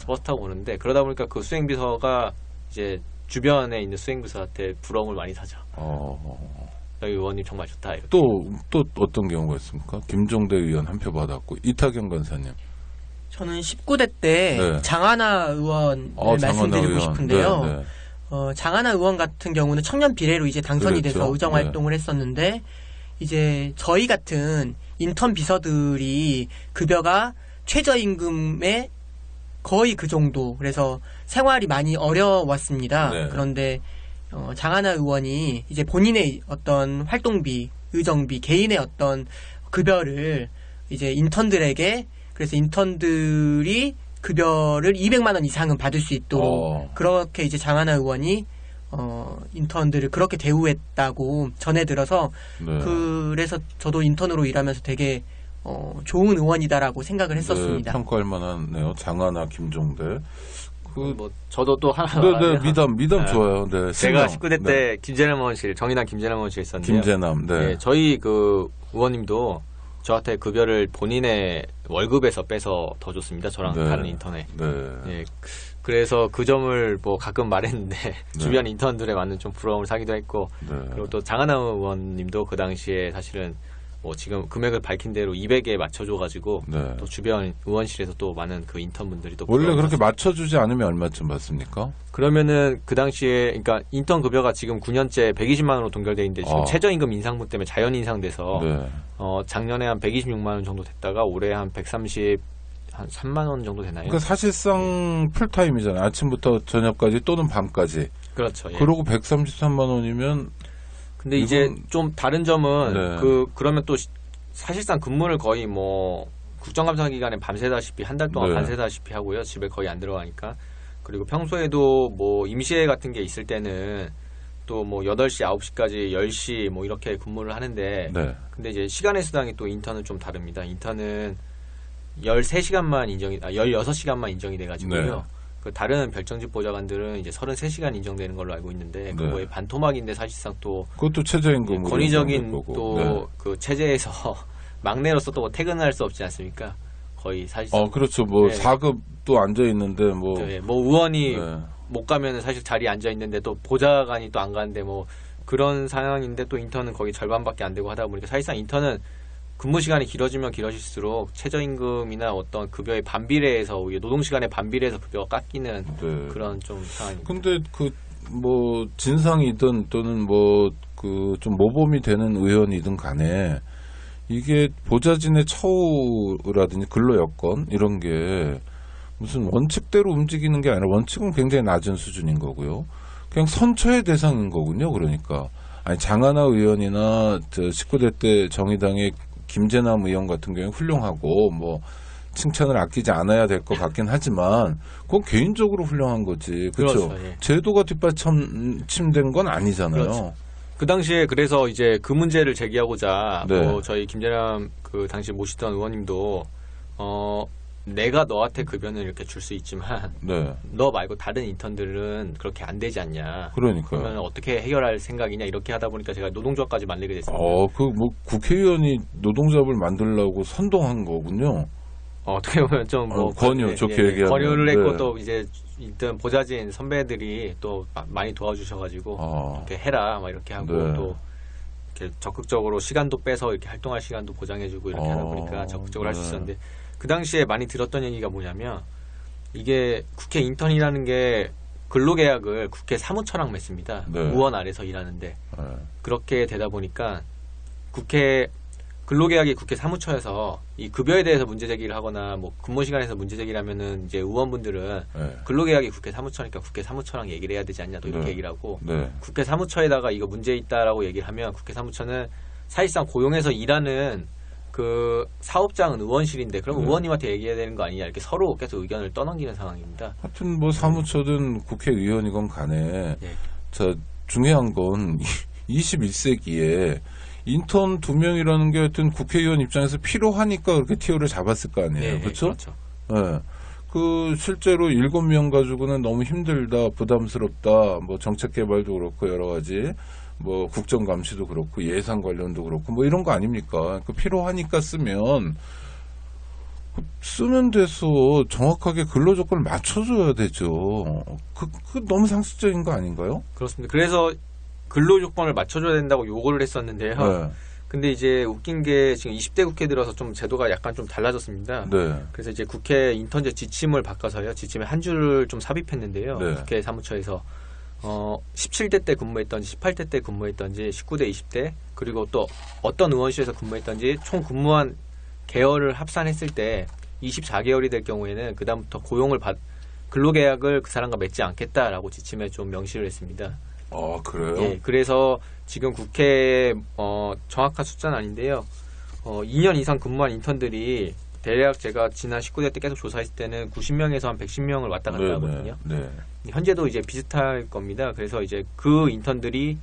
버스 타고 오는데 그러다 보니까 그 수행비서가 이제 주변에 있는 수행비서한테 부러움을 많이 사죠. 여기 의원님 정말 좋다. 이렇게. 또 어떤 경우가 있습니까? 김종대 의원 한 표 받았고 이탁영 간사님. 저는 19대 때 장하나 의원을 말씀드리고 싶은데요. 장하나 의원 같은 경우는 청년 비례로 이제 당선이 돼서 의정 활동을 했었는데 이제 저희 같은 인턴 비서들이 급여가 최저임금의 거의 그 정도. 그래서 생활이 많이 어려웠습니다. 그런데 장하나 의원이 이제 본인의 어떤 활동비, 의정비, 개인의 어떤 급여를 이제 인턴들에게 그래서 인턴들이 급여를 200만 원 이상은 받을 수 있도록 그렇게 이제 장하나 의원이 인턴들을 그렇게 대우했다고 전해 들어서 그래서 저도 인턴으로 일하면서 되게 좋은 의원이다라고 생각을 했었습니다. 평가할 만하네요. 장하나, 김종대. 뭐 저도 또 하나 미담 좋아요. 제가 19대 때 김재남 의원실 정의당 김재남 의원실 있었는데요. 김재남. 저희 그 의원님도 저한테 급여를 본인의 월급에서 빼서 더 줬습니다. 저랑 다른 인턴에. 그래서 그 점을 뭐 가끔 말했는데 주변 인턴들에 맞는 좀 부러움을 사기도 했고 그리고 또 장하나 의원님도 그 당시에 사실은 뭐 지금 금액을 밝힌 대로 200에 맞춰줘가지고 또 주변 의원실에서 또 많은 그 인턴분들이 또 원래 그렇게 맞춰주지 않으면 얼마쯤 받습니까? 그러면은 그 당시에 그러니까 인턴 급여가 지금 9년째 120만 원으로 동결돼 있는데 지금 최저임금 인상분 때문에 자연 인상돼서 작년에 한 126만 원 정도 됐다가 올해 한 130 한 3만 원 정도 되나요? 그러니까 사실상 풀타임이잖아요. 아침부터 저녁까지 또는 밤까지. 그렇죠. 그러고 133만 원이면 근데 이제 좀 다른 점은 그러면 또 사실상 근무를 거의 뭐 국정감사 기간에 밤새다시피 한 달 동안 밤새다시피 하고요. 집에 거의 안 들어가니까. 그리고 평소에도 뭐 임시회 같은 게 있을 때는 또 뭐 8시, 9시까지 10시 뭐 이렇게 근무를 하는데 근데 이제 시간의 수당이 또 인턴은 좀 다릅니다. 인턴은 13시간만 16시간만 인정이 돼 가지고요. 그 다른 별정직 보좌관들은 이제 33시간 인정되는 걸로 알고 있는데 그거의 반토막인데 사실상 또 그것도 최저임금 권위적인 또 그 체제에서 막내로서 또 뭐 퇴근할 수 없지 않습니까? 거의 사실상 그렇죠. 뭐 4급도 앉아 있는데 뭐 의원이 못 가면은 사실 자리에 앉아 있는데 또 보좌관이 또 안 가는데 뭐 그런 상황인데 또 인턴은 거의 절반밖에 안 되고 하다 보니까 사실상 인턴은 근무 시간이 길어지면 길어질수록 최저임금이나 어떤 급여의 반비례해서 오히려 노동 시간의 반비례해서 급여가 깎이는 네. 그런 좀 상황입니다. 근데 뭐 진상이든 또는 뭐 좀 모범이 되는 의원이든 간에 이게 보좌진의 처우라든지 근로 여건 이런 게 무슨 원칙대로 움직이는 게 아니라 원칙은 굉장히 낮은 수준인 거고요. 그냥 선처의 대상인 거군요. 그러니까 아니 장하나 의원이나 19대 때 정의당의 김재남 의원 같은 경우에 훌륭하고 뭐 칭찬을 아끼지 않아야 될 것 같긴 하지만 그건 개인적으로 훌륭한 거지. 그렇죠. 예. 제도가 뒷받침된 건 아니잖아요. 그렇죠. 그 당시에 그래서 이제 그 문제를 제기하고자 네. 뭐 저희 김재남 그 당시 모시던 의원님도 내가 너한테 급여는 이렇게 줄 수 있지만 네. 너 말고 다른 인턴들은 그렇게 안 되지 않냐. 그러니까요. 그러면 어떻게 해결할 생각이냐 이렇게 하다 보니까 제가 노동조합까지 만들게 됐습니다. 뭐 국회의원이 노동조합을 만들려고 선동한 거군요. 어떻게 보면 좀 뭐 권유 좋게 얘기하면 권유를 했고 네. 또 이제 일단 보좌진 선배들이 또 많이 도와주셔가지고 이렇게 해라 막 이렇게 하고 네. 또 이렇게 적극적으로 시간도 빼서 이렇게 활동할 시간도 보장해주고 이렇게 하다 보니까 적극적으로 할 수 있었는데 그 당시에 많이 들었던 얘기가 뭐냐면 이게 국회 인턴이라는 게 근로계약을 국회 사무처랑 맺습니다. 네. 의원 아래서 일하는데 네. 그렇게 되다 보니까 국회 근로계약이 국회 사무처에서 이 급여에 대해서 문제 제기를 하거나 뭐 근무 시간에서 문제 제기를 하면은 이제 의원분들은 네. 근로계약이 국회 사무처니까 국회 사무처랑 얘기를 해야 되지 않냐 또 이렇게 네. 얘기를 하고 네. 국회 사무처에다가 이거 문제 있다라고 얘기를 하면 국회 사무처는 사실상 고용해서 일하는 그 사업장은 의원실인데 그럼 네. 의원님한테 얘기해야 되는 거 아니냐 이렇게 서로 계속 의견을 떠넘기는 상황입니다. 하여튼 뭐 사무처든 국회의원이건 간에 네. 자 중요한 건 21세기에 인턴 2명이라는 게 하여튼 국회의원 입장에서 필요하니까 그렇게 티오를 잡았을 거 아니에요. 네, 그렇죠? 그렇죠. 네. 실제로 7명 가지고는 너무 힘들다, 부담스럽다, 뭐 정책 개발도 그렇고 여러 가지, 뭐 국정 감시도 그렇고 예산 관련도 그렇고 뭐 이런 거 아닙니까? 필요하니까 쓰는 데서 정확하게 근로 조건을 맞춰줘야 되죠. 그 너무 상식적인 거 아닌가요? 그렇습니다. 그래서 근로 조건을 맞춰줘야 된다고 요구를 했었는데요. 네. 근데 이제 웃긴 게 지금 20대 국회 들어서 좀 제도가 약간 좀 달라졌습니다. 네. 그래서 이제 국회 인턴제 지침을 바꿔서요. 지침에 한 줄을 좀 삽입했는데요. 네. 국회 사무처에서 17대 때 근무했던지 18대 때 근무했던지 19대 20대 그리고 또 어떤 의원실에서 근무했던지 총 근무한 개월을 합산했을 때 24개월이 될 경우에는 그다음부터 근로계약을 그 사람과 맺지 않겠다라고 지침에 좀 명시를 했습니다. 그래요? 예, 그래서 지금 국회 정확한 숫자는 아닌데요. 2년 이상 근무한 인턴들이 대략 제가 지난 19대 때 계속 조사했을 때는 90명에서 한 110명을 왔다 갔다 하거든요. 네. 현재도 이제 비슷할 겁니다. 그래서 이제 그 인턴들이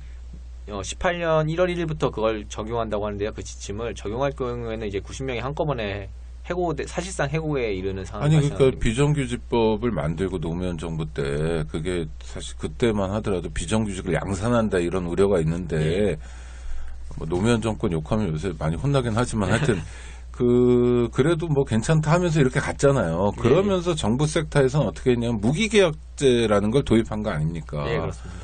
18년 1월 1일부터 그걸 적용한다고 하는데요. 그 지침을 적용할 경우에는 이제 90명이 한꺼번에 사실상 해고에 이르는 상황이 아니 발생합니다. 그러니까 비정규직법을 만들고 노무현 정부 때 그게 사실 그때만 하더라도 비정규직을 양산한다 이런 우려가 있는데 뭐 노무현 정권 욕하면 요새 많이 혼나긴 하지만 하여튼 그래도 뭐 괜찮다 하면서 이렇게 갔잖아요. 그러면서 정부 섹터에서는 어떻게 했냐면 무기계약제라는 걸 도입한 거 아닙니까? 네, 그렇습니다.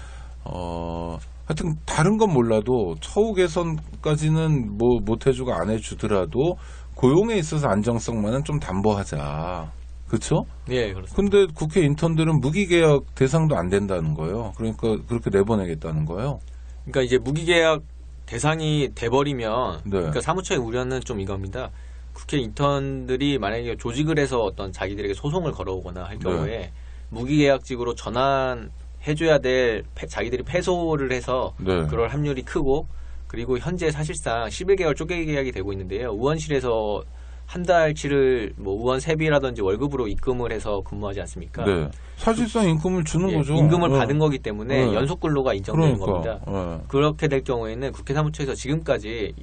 하여튼 다른 건 몰라도 처우 개선까지는 뭐 못 해주고 안 해주더라도 고용에 있어서 안정성만은 좀 담보하자. 그렇죠? 네, 그렇습니다. 근데 국회 인턴들은 무기계약 대상도 안 된다는 거예요. 그러니까 그렇게 내보내겠다는 거예요. 그러니까 이제 무기계약 대상이 돼버리면 네. 그러니까 사무처의 우려는 좀 이겁니다. 국회 인턴들이 만약에 조직을 해서 어떤 자기들에게 소송을 걸어오거나 할 경우에 무기계약직으로 전환해줘야 될 자기들이 패소를 해서 그럴 확률이 크고 그리고 현재 사실상 11개월 쪼개 계약이 되고 있는데요. 의원실에서 한 달치를 뭐 의원 세비라든지 월급으로 입금을 해서 근무하지 않습니까? 네. 사실상 임금을 주는 거죠. 임금을 받은 거기 때문에 연속 근로가 인정되는 겁니다. 그렇게 될 경우에는 국회 사무처에서 지금까지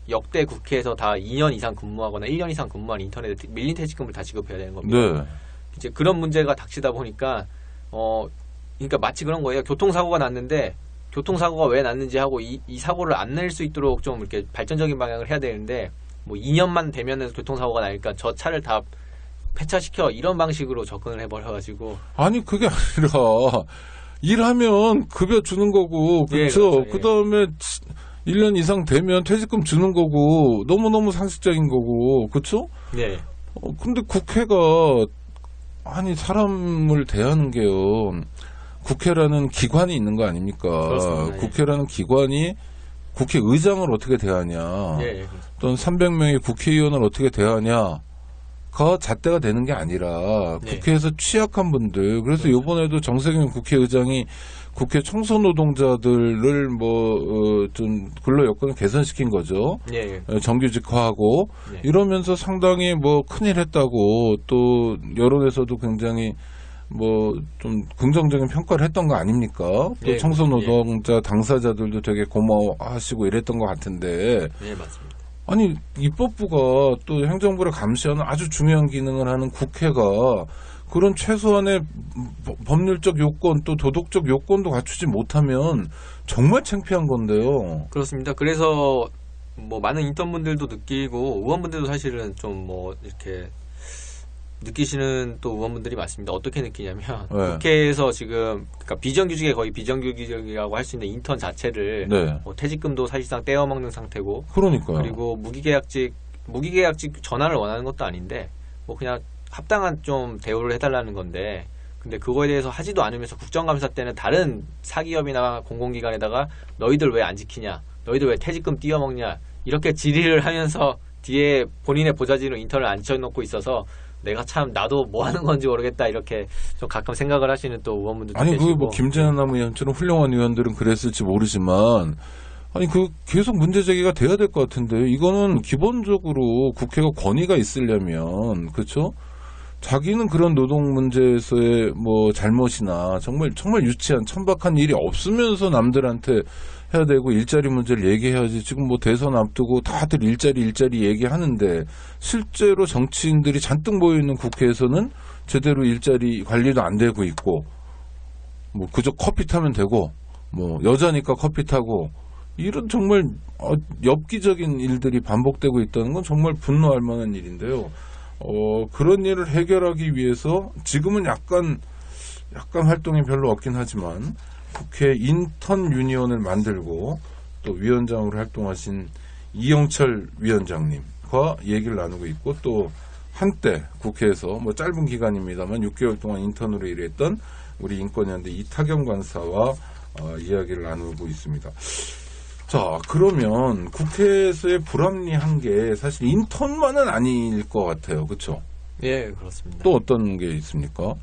역대 국회에서 다 2년 이상 근무하거나 1년 이상 근무한 인턴에 밀린 퇴직금을 다 지급해야 되는 겁니다. 네. 이제 그런 문제가 닥치다 보니까 그러니까 마치 그런 거예요. 교통사고가 났는데 교통사고가 왜 났는지 하고 이 사고를 안 낼 수 있도록 좀 이렇게 발전적인 방향을 해야 되는데 뭐 2년만 되면은 교통사고가 나니까 저 차를 다 폐차시켜 이런 방식으로 접근을 해버려가지고 아니 그게 아니라 일하면 급여 주는 거고 그렇죠. 예, 그렇죠. 그다음에 1년 이상 되면 퇴직금 주는 거고 너무너무 상식적인 거고 그렇죠? 네. 근데 국회가 아니 사람을 대하는 게요. 국회라는 기관이 있는 거 아닙니까? 그렇습니다. 국회라는 기관이 국회의장을 어떻게 대하냐, 네. 또는 300명의 국회의원을 어떻게 대하냐가 잣대가 되는 게 아니라 네. 국회에서 취약한 분들, 그래서 그렇죠. 이번에도 정세균 국회의장이 국회 청소노동자들을 좀 근로 여건을 개선시킨 거죠. 네. 정규직화하고 네. 이러면서 상당히 큰일 했다고 또 여론에서도 굉장히 좀 긍정적인 평가를 했던 거 아닙니까? 또 네, 청소노동자 당사자들도 되게 고마워하시고 이랬던 것 같은데. 네, 맞습니다. 아니 입법부가 또 행정부를 감시하는 아주 중요한 기능을 하는 국회가 그런 최소한의 법률적 요건 또 도덕적 요건도 갖추지 못하면 정말 창피한 건데요. 그렇습니다. 그래서 많은 인턴분들도 느끼고 의원분들도 사실은 좀 이렇게 느끼시는 또 의원분들이 많습니다. 어떻게 느끼냐면 네. 국회에서 지금 그러니까 비정규직에 거의 비정규직이라고 할 수 있는 인턴 자체를 네. 퇴직금도 사실상 떼어먹는 상태고 그러니까요. 그리고 무기계약직 전환을 원하는 것도 아닌데 그냥 합당한 좀 대우를 해달라는 건데 근데 그거에 대해서 하지도 않으면서 국정감사 때는 다른 사기업이나 공공기관에다가 너희들 왜 안 지키냐, 너희들 왜 퇴직금 띄어먹냐 이렇게 질의를 하면서 뒤에 본인의 보좌진으로 인턴을 앉혀놓고 있어서 내가 참 나도 뭐 하는 건지 모르겠다 이렇게 좀 가끔 생각을 하시는 또 의원분들도 아니 계시고. 김재남 의원처럼 훌륭한 의원들은 그랬을지 모르지만 아니 계속 문제 제기가 돼야 될 것 같은데 이거는 기본적으로 국회가 권위가 있으려면 그렇죠? 자기는 그런 노동 문제에서의 잘못이나 정말 유치한 천박한 일이 없으면서 남들한테 해야 되고 일자리 문제를 얘기해야지. 지금 대선 앞두고 다들 일자리 얘기하는데 실제로 정치인들이 잔뜩 모여있는 국회에서는 제대로 일자리 관리도 안 되고 있고 그저 커피 타면 되고 여자니까 커피 타고 이런 정말 엽기적인 일들이 반복되고 있다는 건 정말 분노할 만한 일인데요. 그런 일을 해결하기 위해서 지금은 약간 활동이 별로 없긴 하지만 국회 인턴 유니온을 만들고 또 위원장으로 활동하신 이영철 위원장님과 얘기를 나누고 있고 또 한때 국회에서 짧은 기간입니다만 6개월 동안 인턴으로 일했던 우리 인권연대 이타경 관사와 이야기를 나누고 있습니다. 자, 그러면 국회에서의 불합리한 게 사실 인턴만은 아닐 것 같아요. 그렇죠? 예, 그렇습니다. 또 어떤 게 있습니까?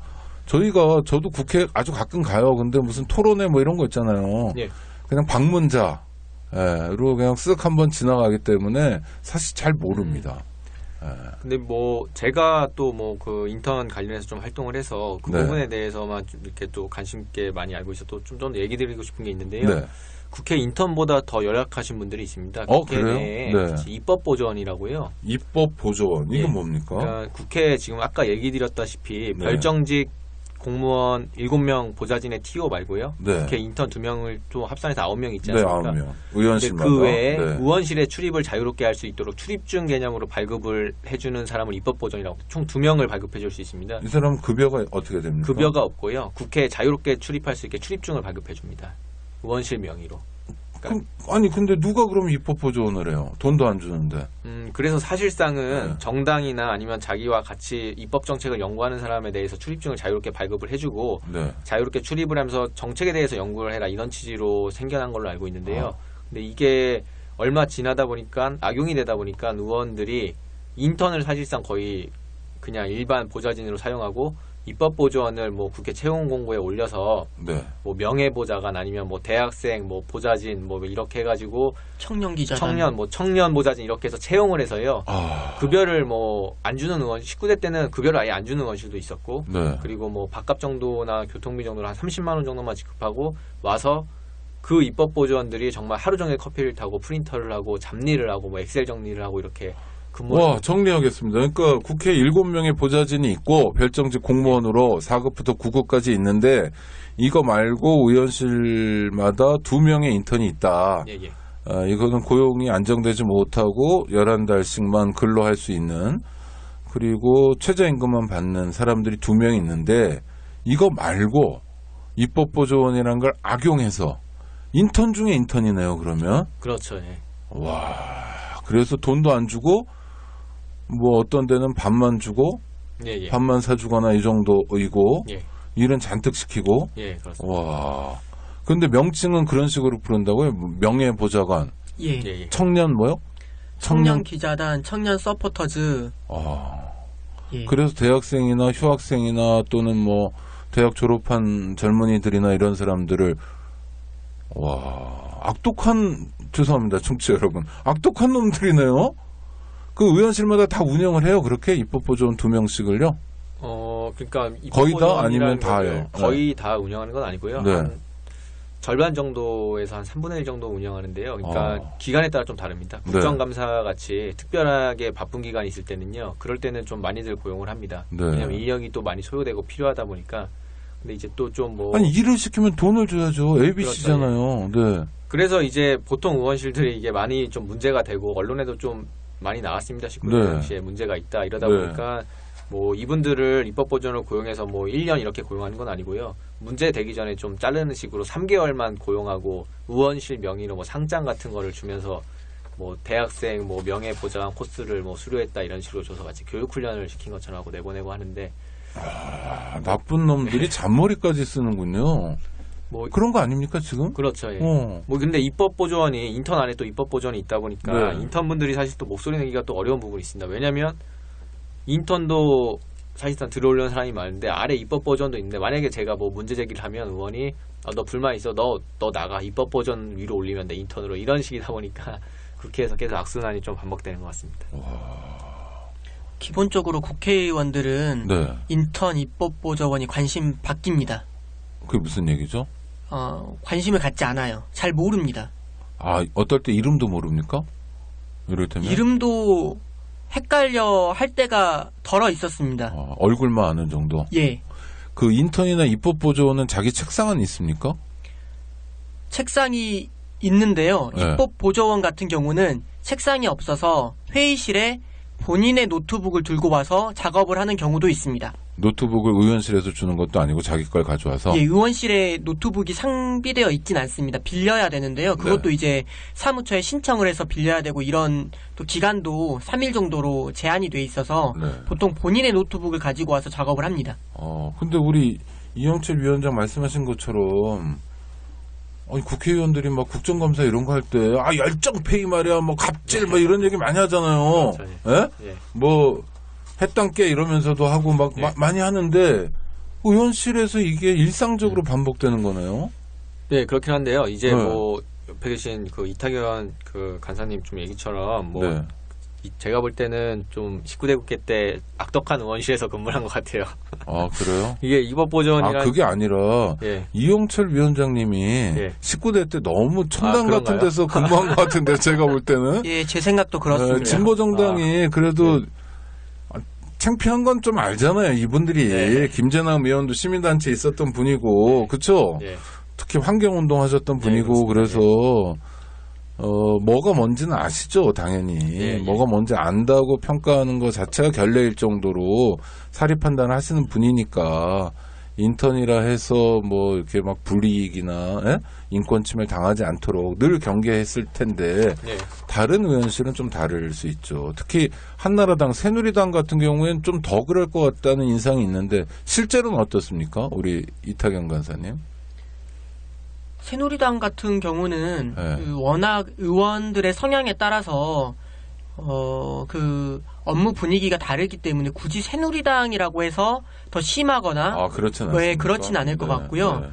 저도 국회 아주 가끔 가요. 근데 무슨 토론회 이런 거 있잖아요. 예. 그냥 방문자로 그냥 쓱 한번 지나가기 때문에 사실 잘 모릅니다. 근데 제가 또 그 인턴 관련해서 좀 활동을 해서 그 네. 부분에 대해서만 좀 이렇게 또 관심 있게 많이 알고 있어 또 좀 더 얘기 드리고 싶은 게 있는데요. 네. 국회 인턴보다 더 열악하신 분들이 있습니다. 그래요? 국회 내에 네. 입법보조원이라고요. 입법보조원 이건 예. 뭡니까? 그러니까 국회 지금 아까 얘기 드렸다시피 네. 별정직 공무원 7명 보좌진의 TO 말고요. 네. 국회 인턴 2명을 또 합산해서 9명 있지 네, 않습니까? 9명. 의원실마다. 그 외에 네. 의원실에 출입을 자유롭게 할 수 있도록 출입증 개념으로 발급을 해주는 사람을 입법보조원이라고 총 2명을 발급해 줄 수 있습니다. 이 사람 급여가 어떻게 됩니까? 급여가 없고요. 국회에 자유롭게 출입할 수 있게 출입증을 발급해 줍니다. 의원실 명의로. 아니 근데 누가 그러면 입법보조원을 해요? 돈도 안 주는데. 그래서 사실상은 네. 정당이나 아니면 자기와 같이 입법 정책을 연구하는 사람에 대해서 출입증을 자유롭게 발급을 해주고 네. 자유롭게 출입을 하면서 정책에 대해서 연구를 해라 이런 취지로 생겨난 걸로 알고 있는데요. 근데 이게 얼마 지나다 보니까 악용이 되다 보니까 의원들이 인턴을 사실상 거의 그냥 일반 보좌진으로 사용하고 입법보조원을 국회 채용 공고에 올려서 네. 명예보좌관 아니면 대학생 보좌진 이렇게 해가지고 청년기자단 청년 보좌진 이렇게 해서 채용을 해서요. 급여를 안 주는 의원 19대 때는 급여를 아예 안 주는 의원실도 있었고 네. 그리고 밥값 정도나 교통비 정도로 한 30만 원 정도만 지급하고 와서 그 입법보조원들이 정말 하루 종일 커피를 타고 프린터를 하고 잡일을 하고 엑셀 정리를 하고 이렇게 와, 정리하겠습니다. 그러니까 국회 7명의 보좌진이 있고 별정직 공무원으로 4급부터 9급까지 있는데 이거 말고 의원실마다 2명의 인턴이 있다. 예, 예. 이거는 고용이 안정되지 못하고 11달씩만 근로할 수 있는 그리고 최저임금만 받는 사람들이 2명 있는데 이거 말고 입법보조원이라는 걸 악용해서 인턴 중에 인턴이네요, 그러면. 그렇죠. 예. 와, 그래서 돈도 안 주고, 뭐 어떤 데는 밥만 주고, 예. 밥만 사주거나 이 정도이고, 예. 일은 잔뜩 시키고. 예, 그렇습니다. 와. 근데 명칭은 그런 식으로 부른다고요? 명예보좌관. 예. 청년 뭐요? 청년 기자단, 청년 서포터즈. 예. 그래서 대학생이나 휴학생이나 또는 뭐 대학 졸업한 젊은이들이나 이런 사람들을 악독한 죄송합니다 청취자 여러분 악독한 놈들이네요. 그 의원실마다 다 운영을 해요. 그렇게 입법보조원 2명씩을요? 그러니까 거의 다 아니면 다요? 거의 다 운영하는 건 아니고요. 네. 한 절반 정도에서 한 3분의 1 정도 운영하는데요. 그러니까 기간에 따라 좀 다릅니다. 국정감사 같이 특별하게 바쁜 기간이 있을 때는요. 그럴 때는 좀 많이들 고용을 합니다. 네. 왜냐하면 인력이 또 많이 소요되고 필요하다 보니까. 근데 이제 또 좀 뭐 아니 일을 시키면 돈을 줘야죠. ABC잖아요. 네. 그래서 이제 보통 의원실들이 이게 많이 좀 문제가 되고 언론에도 좀 많이 나왔습니다. 19대 당시에 문제가 있다 이러다 보니까 뭐 이분들을 입법보조원을 고용해서 뭐 1년 이렇게 고용하는 건 아니고요. 문제 되기 전에 좀 자르는 식으로 3개월만 고용하고 의원실 명의로 뭐 상장 같은 거를 주면서 뭐 대학생 뭐 명예보장 코스를 뭐 수료했다 이런 식으로 줘서 같이 교육훈련을 시킨 것처럼 하고 내보내고 하는데 나쁜 놈들이 잔머리까지 쓰는군요. 뭐 그런 거 아닙니까 지금? 그렇죠. 예. 뭐 근데 입법보조원이 인턴 안에 또 입법보조원이 있다 보니까 인턴분들이 사실 또 목소리 내기가 또 어려운 부분이 있습니다. 왜냐하면 인턴도 사실상 들어오려는 사람이 많은데 아래 입법보조원도 있는데 만약에 제가 뭐 문제 제기를 하면 의원이 너 불만 있어 너 나가 입법보조원 위로 올리면 돼 인턴으로 이런 식이다 보니까 그렇게 해서 계속 악순환이 좀 반복되는 것 같습니다. 기본적으로 국회의원들은 인턴 입법보조원이 관심 바뀝니다. 그게 무슨 얘기죠? 관심을 갖지 않아요. 잘 모릅니다. 어떨 때 이름도 모릅니까? 이를테면 이름도 헷갈려 할 때가 덜어 있었습니다. 얼굴만 아는 정도? 예. 그 인턴이나 입법보조원은 자기 책상은 있습니까? 책상이 있는데요. 입법보조원 같은 경우는 책상이 없어서 회의실에 본인의 노트북을 들고 와서 작업을 하는 경우도 있습니다. 노트북을 의원실에서 주는 것도 아니고 자기 걸 가져와서? 예, 의원실에 노트북이 상비되어 있진 않습니다. 빌려야 되는데요. 그것도 이제 사무처에 신청을 해서 빌려야 되고 이런 또 기간도 3일 정도로 제한이 돼 있어서 보통 본인의 노트북을 가지고 와서 작업을 합니다. 근데 우리 이영철 위원장 말씀하신 것처럼 국회의원들이 막 국정감사 이런 거 할 때 열정페이 말이야 뭐 갑질 뭐 이런 얘기 많이 하잖아요. 그렇죠. 예? 뭐 해당깨 이러면서도 하고 막 많이 하는데 의원실에서 이게 일상적으로 반복되는 거네요. 네, 그렇긴 한데요. 이제 뭐 옆에 계신 그 이탁연 그 간사님 좀 얘기처럼 뭐 제가 볼 때는 좀 19대 국회 때 악덕한 의원실에서 근무를 한 것 같아요. 그래요? 이게 입법보조원이란 그게 아니라 이영철 위원장님이 19대 때 너무 청당 같은 데서 근무한 것 같은데 제가 볼 때는 예, 제 생각도 그렇습니다. 진보정당이 그래도 창피한 건 좀 알잖아요. 이분들이 김재남 의원도 시민단체에 있었던 분이고 그렇죠? 특히 환경운동 하셨던 분이고 그래서 뭐가 뭔지는 아시죠, 당연히. 뭐가 뭔지 안다고 평가하는 것 자체가 결례일 정도로 사리 판단을 하시는 분이니까 인턴이라 해서 뭐 이렇게 막 불이익이나 인권 침해를 당하지 않도록 늘 경계했을 텐데 다른 의원실은 좀 다를 수 있죠. 특히 한나라당, 새누리당 같은 경우에는 좀 더 그럴 것 같다는 인상이 있는데 실제로는 어떻습니까, 우리 이탁연 간사님? 새누리당 같은 경우는 워낙 의원들의 성향에 따라서 그 업무 분위기가 다르기 때문에 굳이 새누리당이라고 해서 더 심하거나 그렇진 않을 것 같고요.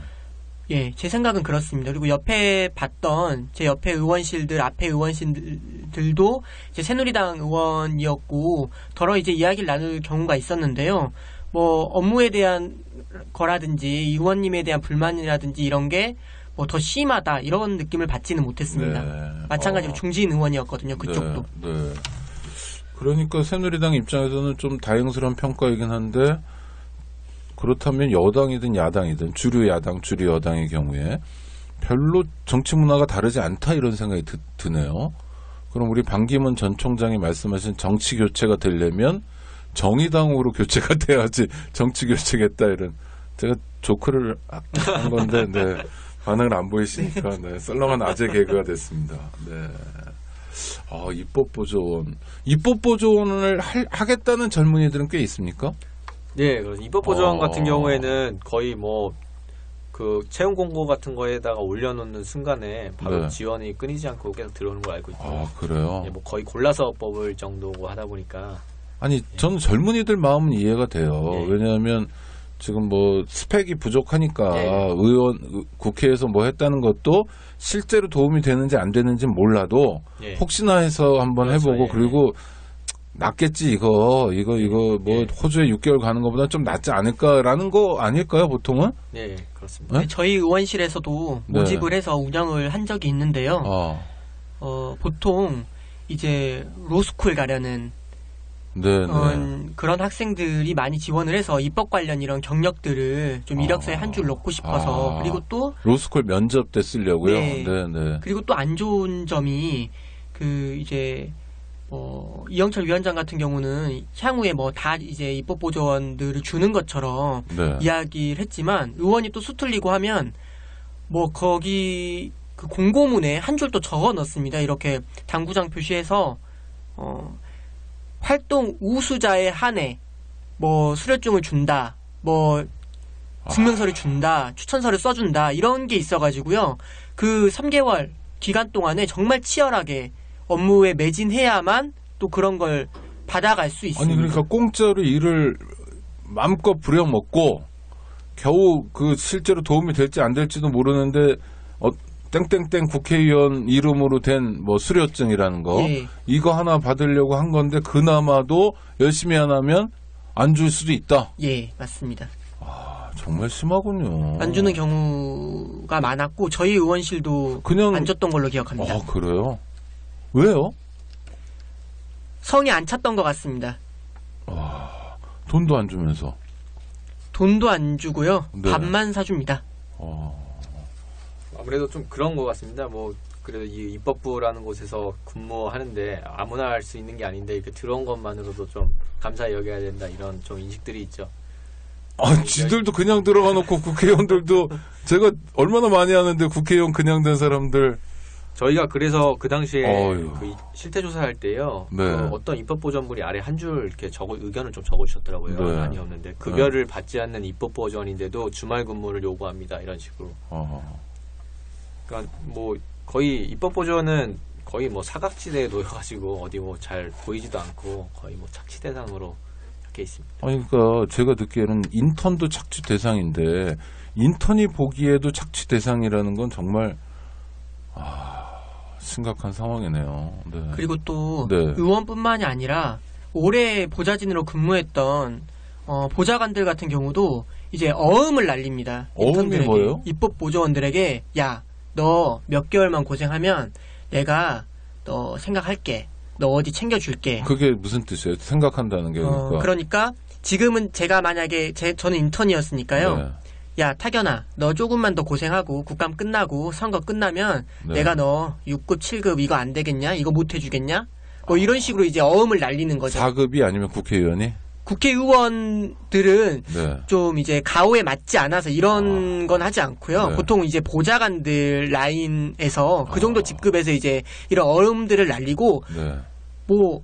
예, 제 생각은 그렇습니다. 그리고 옆에 봤던 제 옆에 의원실들, 앞에 의원실들도 이제 새누리당 의원이었고 더러 이제 이야기를 나눌 경우가 있었는데요. 뭐 업무에 대한 거라든지 의원님에 대한 불만이라든지 이런 게 뭐 더 심하다 이런 느낌을 받지는 못했습니다. 마찬가지로 중진 의원이었거든요. 그쪽도. 그러니까 새누리당 입장에서는 좀 다행스러운 평가이긴 한데 그렇다면 여당이든 야당이든 주류 야당, 주류 여당의 경우에 별로 정치 문화가 다르지 않다 이런 생각이 드네요. 그럼 우리 반기문 전 총장이 말씀하신 정치 교체가 되려면 정의당으로 교체가 돼야지 정치 교체겠다 이런 제가 조크를 한 건데 반응을 안 보이시니까 네, 썰렁한 아재 개그가 됐습니다. 네. 입법 보조원을 하겠다는 젊은이들은 꽤 있습니까? 네, 그래서 입법 보조원 같은 경우에는 거의 뭐 그 채용 공고 같은 거에다가 올려놓는 순간에 바로 네. 지원이 끊이지 않고 계속 들어오는 걸 알고 있고. 그래요? 네, 뭐 거의 골라서 뽑을 정도고 하다 보니까. 아니, 저는 젊은이들 마음은 이해가 돼요. 네. 왜냐하면 지금 뭐 스펙이 부족하니까 네. 국회에서 뭐 했다는 것도 실제로 도움이 되는지 안 되는지는 몰라도 네. 혹시나 해서 한번 그렇죠. 해보고 예. 그리고 낫겠지 뭐 네. 호주에 6개월 가는 것보다 좀 낫지 않을까라는 거 아닐까요 보통은? 네, 그렇습니다. 네? 저희 의원실에서도 네. 모집을 해서 운영을 한 적이 있는데요. 보통 이제 로스쿨 가려는 그런 학생들이 많이 지원을 해서 입법 관련 이런 경력들을 좀 이력서에 한 줄 넣고 싶어서 그리고 또 로스쿨 면접 때 쓰려고요. 네. 네. 그리고 또 안 좋은 점이 이제 이영철 위원장 같은 경우는 향후에 뭐 다 이제 입법 보조원들을 주는 것처럼 네. 이야기를 했지만 의원이 또 수틀리고 하면 뭐 거기 그 공고문에 한 줄 또 적어 넣습니다. 이렇게 당구장 표시해서 활동 우수자에 한해 뭐 수료증을 준다, 뭐 증명서를 준다, 추천서를 써준다 이런 게 있어가지고요. 그 3개월 기간 동안에 정말 치열하게 업무에 매진해야만 또 그런 걸 받아갈 수 있습니다. 아니 그러니까 공짜로 일을 마음껏 부려먹고 겨우 그 실제로 도움이 될지 안 될지도 모르는데 땡땡땡 국회의원 이름으로 된 뭐 수료증이라는 거 예. 이거 하나 받으려고 한 건데 그나마도 열심히 안 하면 안 줄 수도 있다. 예, 맞습니다. 정말 심하군요. 안 주는 경우가 많았고 저희 의원실도 그냥 안 줬던 걸로 기억합니다. 그래요? 왜요? 성이 안 찼던 것 같습니다. 돈도 안 주면서. 돈도 안 주고요. 네. 밥만 사줍니다. 아무래도 좀 그런 것 같습니다. 뭐 그래도 이 입법부라는 곳에서 근무하는데 아무나 할 수 있는 게 아닌데 이렇게 들어온 것만으로도 좀 감사히 여겨야 된다 이런 좀 인식들이 있죠. 지들도 그냥 들어가 놓고 국회의원들도 제가 얼마나 많이 하는데 국회의원 그냥 된 사람들. 저희가 그래서 그 당시에 어휴. 그 실태 조사할 때요. 네. 그 어떤 입법보조원분이 아래 한 줄 이렇게 의견을 좀 적어주셨더라고요. 네. 많이 없는데 급여를 받지 않는 입법보조원인데도 주말 근무를 요구합니다. 이런 식으로. 그러니까 뭐 거의 입법보조원은 거의 뭐 사각지대에 놓여가지고 어디 뭐 잘 보이지도 않고 거의 뭐 착취 대상으로 이렇게 있습니다. 아니 그러니까 제가 듣기에는 인턴도 착취 대상인데 인턴이 보기에도 착취 대상이라는 건 정말 심각한 상황이네요. 네. 그리고 또 네. 의원뿐만이 아니라 오래 보좌진으로 근무했던 보좌관들 같은 경우도 이제 어음을 날립니다. 어음이 인턴들에게, 뭐예요? 입법 보조원들에게 야, 너 몇 개월만 고생하면 내가 너 생각할게. 너 어디 챙겨줄게. 그게 무슨 뜻이에요? 생각한다는 게 그러니까 지금은 제가 만약에 저는 인턴이었으니까요. 네. 야, 타견아, 너 조금만 더 고생하고 국감 끝나고 선거 끝나면 네. 내가 너 6급, 7급 이거 안 되겠냐? 이거 못 해주겠냐? 뭐 이런 식으로 이제 어음을 날리는 거죠. 4급이 아니면 국회의원이? 국회의원들은 네. 좀 이제 가오에 맞지 않아서 이런 건 하지 않고요. 네. 보통 이제 보좌관들 라인에서 그 정도 직급에서 이제 이런 어음들을 날리고 네. 뭐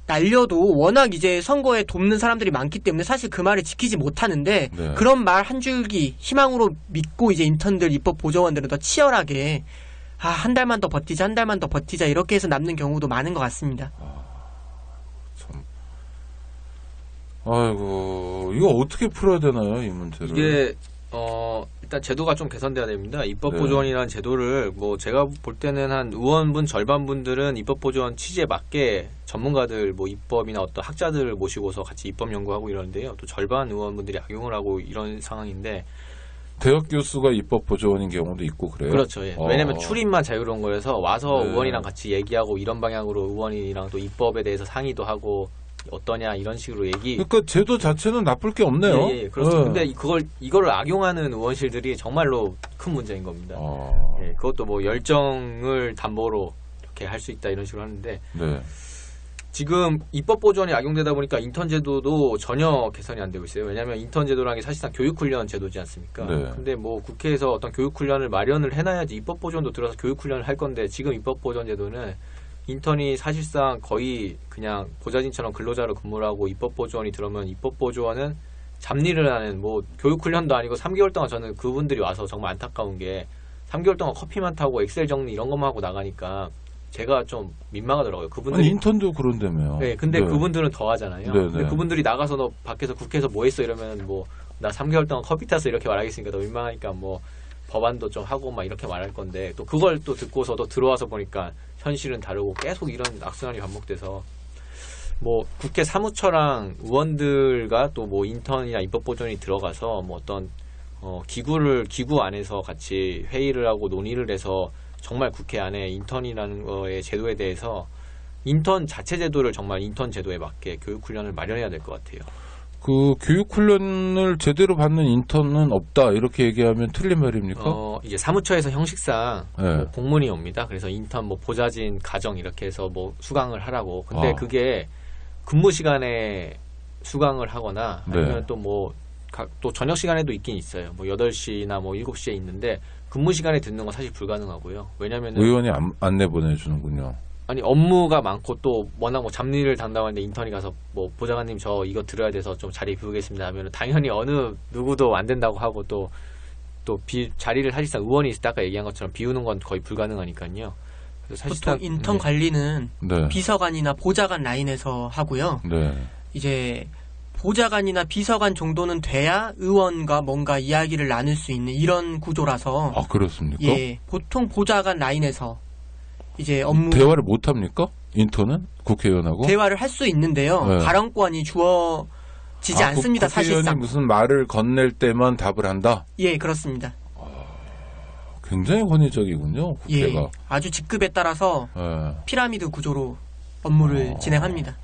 날려도 워낙 이제 선거에 돕는 사람들이 많기 때문에 사실 그 말을 지키지 못하는데 네. 그런 말 한 줄기 희망으로 믿고 이제 인턴들 입법 보조원들은 더 치열하게 한 달만 더 버티자 한 달만 더 버티자 이렇게 해서 남는 경우도 많은 것 같습니다. 아이고 이거 어떻게 풀어야 되나요 이 문제를? 이게 일단 제도가 좀 개선돼야 됩니다. 입법보조원이라는 제도를 뭐 제가 볼 때는 한 의원분 절반분들은 입법보조원 취지에 맞게 전문가들 뭐 입법이나 어떤 학자들을 모시고서 같이 입법 연구하고 이러는데요. 또 절반 의원분들이 악용을 하고 이런 상황인데 대학 교수가 입법 보조원인 경우도 있고 그래요. 그렇죠. 예. 왜냐면 출입만 자유로운 거여서 와서 네. 의원이랑 같이 얘기하고 이런 방향으로 의원이랑 또 입법에 대해서 상의도 하고 어떠냐 이런 식으로 얘기. 그러니까 제도 자체는 나쁠 게 없네요. 예, 그렇죠. 네. 근데 이거를 악용하는 의원실들이 정말로 큰 문제인 겁니다. 예, 그것도 뭐 열정을 담보로 이렇게 할 수 있다 이런 식으로 하는데 네. 지금 입법 보조안이 악용되다 보니까 인턴 제도도 전혀 개선이 안 되고 있어요. 왜냐하면 인턴 제도라는 게 사실상 교육훈련 제도지 않습니까? 네. 근데 뭐 국회에서 어떤 교육훈련을 마련을 해놔야지 입법 보조안도 들어서 교육훈련을 할 건데 지금 입법 보조안 제도는 인턴이 사실상 거의 그냥 보좌진처럼 근로자로 근무를 하고 입법 보조원이 들어오면 입법 보조원은 잡일을 하는 뭐 교육훈련도 아니고 3개월 동안 저는 그분들이 와서 정말 안타까운 게 3개월 동안 커피만 타고 엑셀 정리 이런 것만 하고 나가니까 제가 좀 민망하더라고요. 그분들이 아니, 인턴도 그런다며요. 네, 근데 그분들은 더 하잖아요. 네, 근데 네. 그분들이 나가서 너 밖에서 국회에서 뭐 했어 이러면 뭐 나 3개월 동안 커피 탔어 이렇게 말하겠으니까 더 민망하니까 뭐 법안도 좀 하고 막 이렇게 말할 건데 또 그걸 또 듣고서도 들어와서 보니까 현실은 다르고 계속 이런 악순환이 반복돼서 뭐 국회 사무처랑 의원들과 또 뭐 인턴이나 입법보조원이 들어가서 뭐 어떤 기구 안에서 같이 회의를 하고 논의를 해서 정말 국회 안에 인턴이라는 거의 제도에 대해서 인턴 자체 제도를 정말 인턴 제도에 맞게 교육훈련을 마련해야 될 것 같아요. 그 교육훈련을 제대로 받는 인턴은 없다 이렇게 얘기하면 틀린 말입니까? 이제 사무처에서 형식상 네. 뭐 공문이 옵니다. 그래서 인턴 뭐 보좌진 가정 이렇게 해서 뭐 수강을 하라고. 근데 그게 근무 시간에 수강을 하거나 아니면 또 뭐 또 저녁 시간에도 있긴 있어요. 뭐 8시나 뭐 7시에 있는데 근무 시간에 듣는 건 사실 불가능하고요. 왜냐면은 의원이 안내 보내주는군요. 아니 업무가 많고 또 워낙 뭐 잡일을 담당하는데 인턴이 가서 뭐 보좌관님 저 이거 들어야 돼서 좀 자리 비우겠습니다 하면은 당연히 어느 누구도 안 된다고 하고 또 자리를 사실상 의원이 있을 때 아까 얘기한 것처럼 비우는 건 거의 불가능하니까요. 그래서 사실상 보통 인턴 관리는 네. 비서관이나 보좌관 라인에서 하고요. 네. 이제 보좌관이나 비서관 정도는 돼야 의원과 뭔가 이야기를 나눌 수 있는 이런 구조라서. 아, 그렇습니까? 예, 보통 보좌관 라인에서 이제 업무 대화를 못 합니까? 인턴은 국회의원하고 대화를 할 수 있는데요. 네. 발언권이 주어지지 않습니다. 국회의원이 사실상. 무슨 말을 건넬 때만 답을 한다? 예, 그렇습니다. 굉장히 권위적이군요, 국회가. 예, 아주 직급에 따라서 예. 피라미드 구조로 업무를 진행합니다.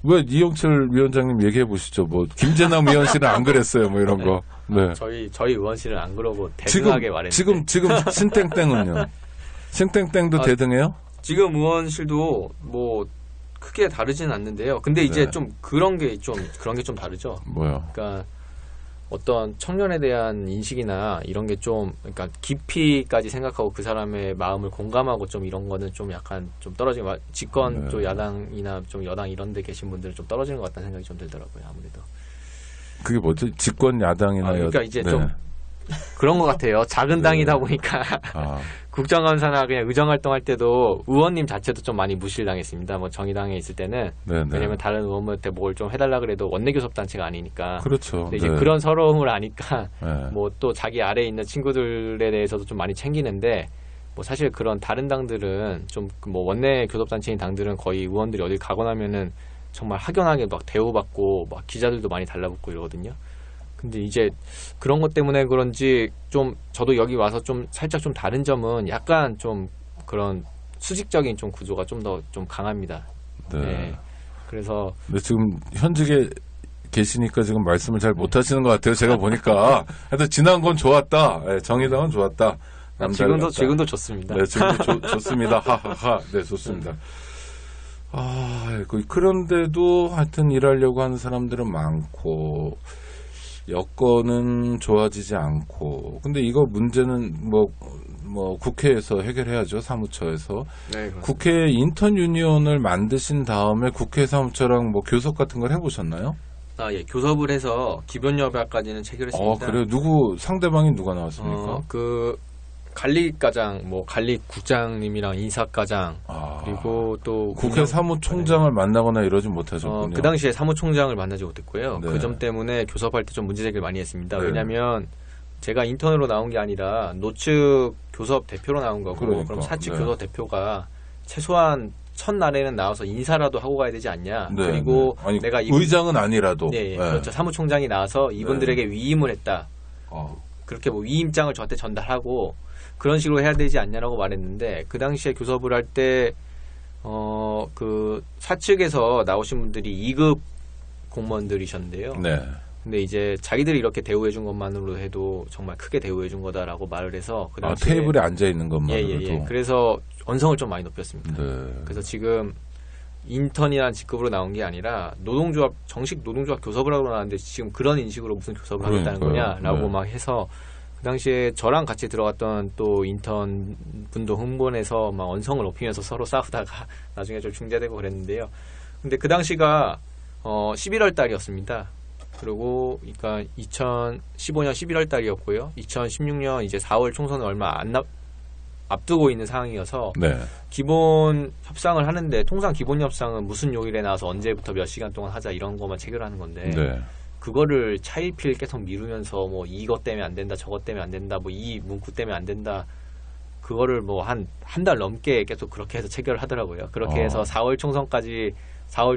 왜 이영철 위원장님 얘기해 보시죠. 뭐 김재남 위원실은 안 그랬어요, 뭐 이런 거. 네. 저희 의원실은 안 그러고 대등하게 말했는데 지금 신땡땡은요. 신땡땡도 대등해요? 지금 의원실도 뭐 크게 다르진 않는데요. 근데 이제 네. 좀 그런 게 좀 다르죠. 뭐요? 그러니까 어떤 청년에 대한 인식이나 이런 게 좀 그러니까 깊이까지 생각하고 그 사람의 마음을 공감하고 좀 이런 거는 좀 약간 좀 떨어지는 집권 네. 또 야당이나 좀 여당 이런 데 계신 분들은 좀 떨어지는 것 같다는 생각이 좀 들더라고요. 아무래도. 그게 뭐지? 집권 야당이나 그러니까 이제 네. 좀 그런 것 같아요. 작은 당이다 보니까 아, 국정감사나 그냥 의정활동할 때도 의원님 자체도 좀 많이 무시를 당했습니다. 뭐 정의당에 있을 때는 네네. 왜냐면 다른 의원한테 뭘 좀 해달라 그래도 원내교섭단체가 아니니까. 그렇죠. 근데 이제 네. 그런 서러움을 아니까 네. 뭐 또 자기 아래에 있는 친구들에 대해서도 좀 많이 챙기는데 뭐 사실 그런 다른 당들은 좀 뭐 원내 교섭단체인 당들은 거의 의원들이 어딜 가고 나면은 정말 확연하게 막 대우받고 막 기자들도 많이 달라붙고 이러거든요. 근데 이제 그런 것 때문에 그런지 좀 저도 여기 와서 좀 살짝 좀 다른 점은 약간 좀 그런 수직적인 좀 구조가 좀 더 좀 강합니다. 네. 네. 그래서 근데 지금 현직에 계시니까 지금 말씀을 잘 못하시는 것 같아요. 제가 보니까. 하여튼 지난 건 좋았다. 네, 정의당은 좋았다. 지금도 좋습니다. 네, 지금도 좋습니다. 하하하. 네, 좋습니다. 그런데도 하여튼 일하려고 하는 사람들은 많고 여건은 좋아지지 않고. 근데 이거 문제는 뭐 국회에서 해결해야죠. 사무처에서. 네, 그렇습니다. 국회 인턴 유니온을 만드신 다음에 국회 사무처랑 뭐 교섭 같은 걸 해보셨나요? 예, 교섭을 해서 기본협약까지는 체결했습니다. 그래요? 상대방이 누가 나왔습니까? 관리과장, 뭐 관리국장님이랑 인사과장 그리고 또 국회 사무총장을 만나거나 이러지 못하셨군요. 그 당시에 사무총장을 만나지 못했고요. 네. 그 점 때문에 교섭할 때 좀 문제 제기를 많이 했습니다. 네. 왜냐하면 제가 인턴으로 나온 게 아니라 노측 교섭 대표로 나온 거고 그러니까, 그럼 사측 네. 교섭 대표가 최소한 첫날에는 나와서 인사라도 하고 가야 되지 않냐. 네, 그리고 네. 아니, 내가 의장은 아니라도. 네, 그렇죠. 사무총장이 나와서 이분들에게 위임을 했다. 그렇게 뭐 위임장을 저한테 전달하고 그런 식으로 해야 되지 않냐라고 말했는데 그 당시에 교섭을 할 때 그 사측에서 나오신 분들이 2급 공무원들이셨는데요. 네. 근데 이제 자기들이 이렇게 대우해 준 것만으로 해도 정말 크게 대우해 준 거다라고 말을 해서 그 당시에 테이블에 앉아 있는 것만으로도. 예. 그래서 언성을 좀 많이 높였습니다. 네. 그래서 지금 인턴이라는 직급으로 나온 게 아니라 노동조합 정식 노동조합 교섭을 하러 나왔는데 지금 그런 인식으로 무슨 교섭을 하겠다는 거냐라고 네. 막 해서 그 당시에 저랑 같이 들어갔던 또 인턴 분도 흥분해서 막 언성을 높이면서 서로 싸우다가 나중에 좀 중재되고 그랬는데요. 근데 그 당시가 11월 달이었습니다. 그리고 그러니까 2015년 11월 달이었고요. 2016년 이제 4월 총선을 얼마 안 앞두고 있는 상황이어서 네. 기본 협상을 하는데 통상 기본 협상은 무슨 요일에 나와서 언제부터 몇 시간 동안 하자 이런 것만 체결하는 건데 네. 그거를 차일피일 계속 미루면서 뭐 이것 때문에 안 된다 저것 때문에 안 된다 뭐 이 문구 때문에 안 된다 그거를 뭐 한 달 넘게 계속 그렇게 해서 체결을 하더라고요. 그렇게 해서 4월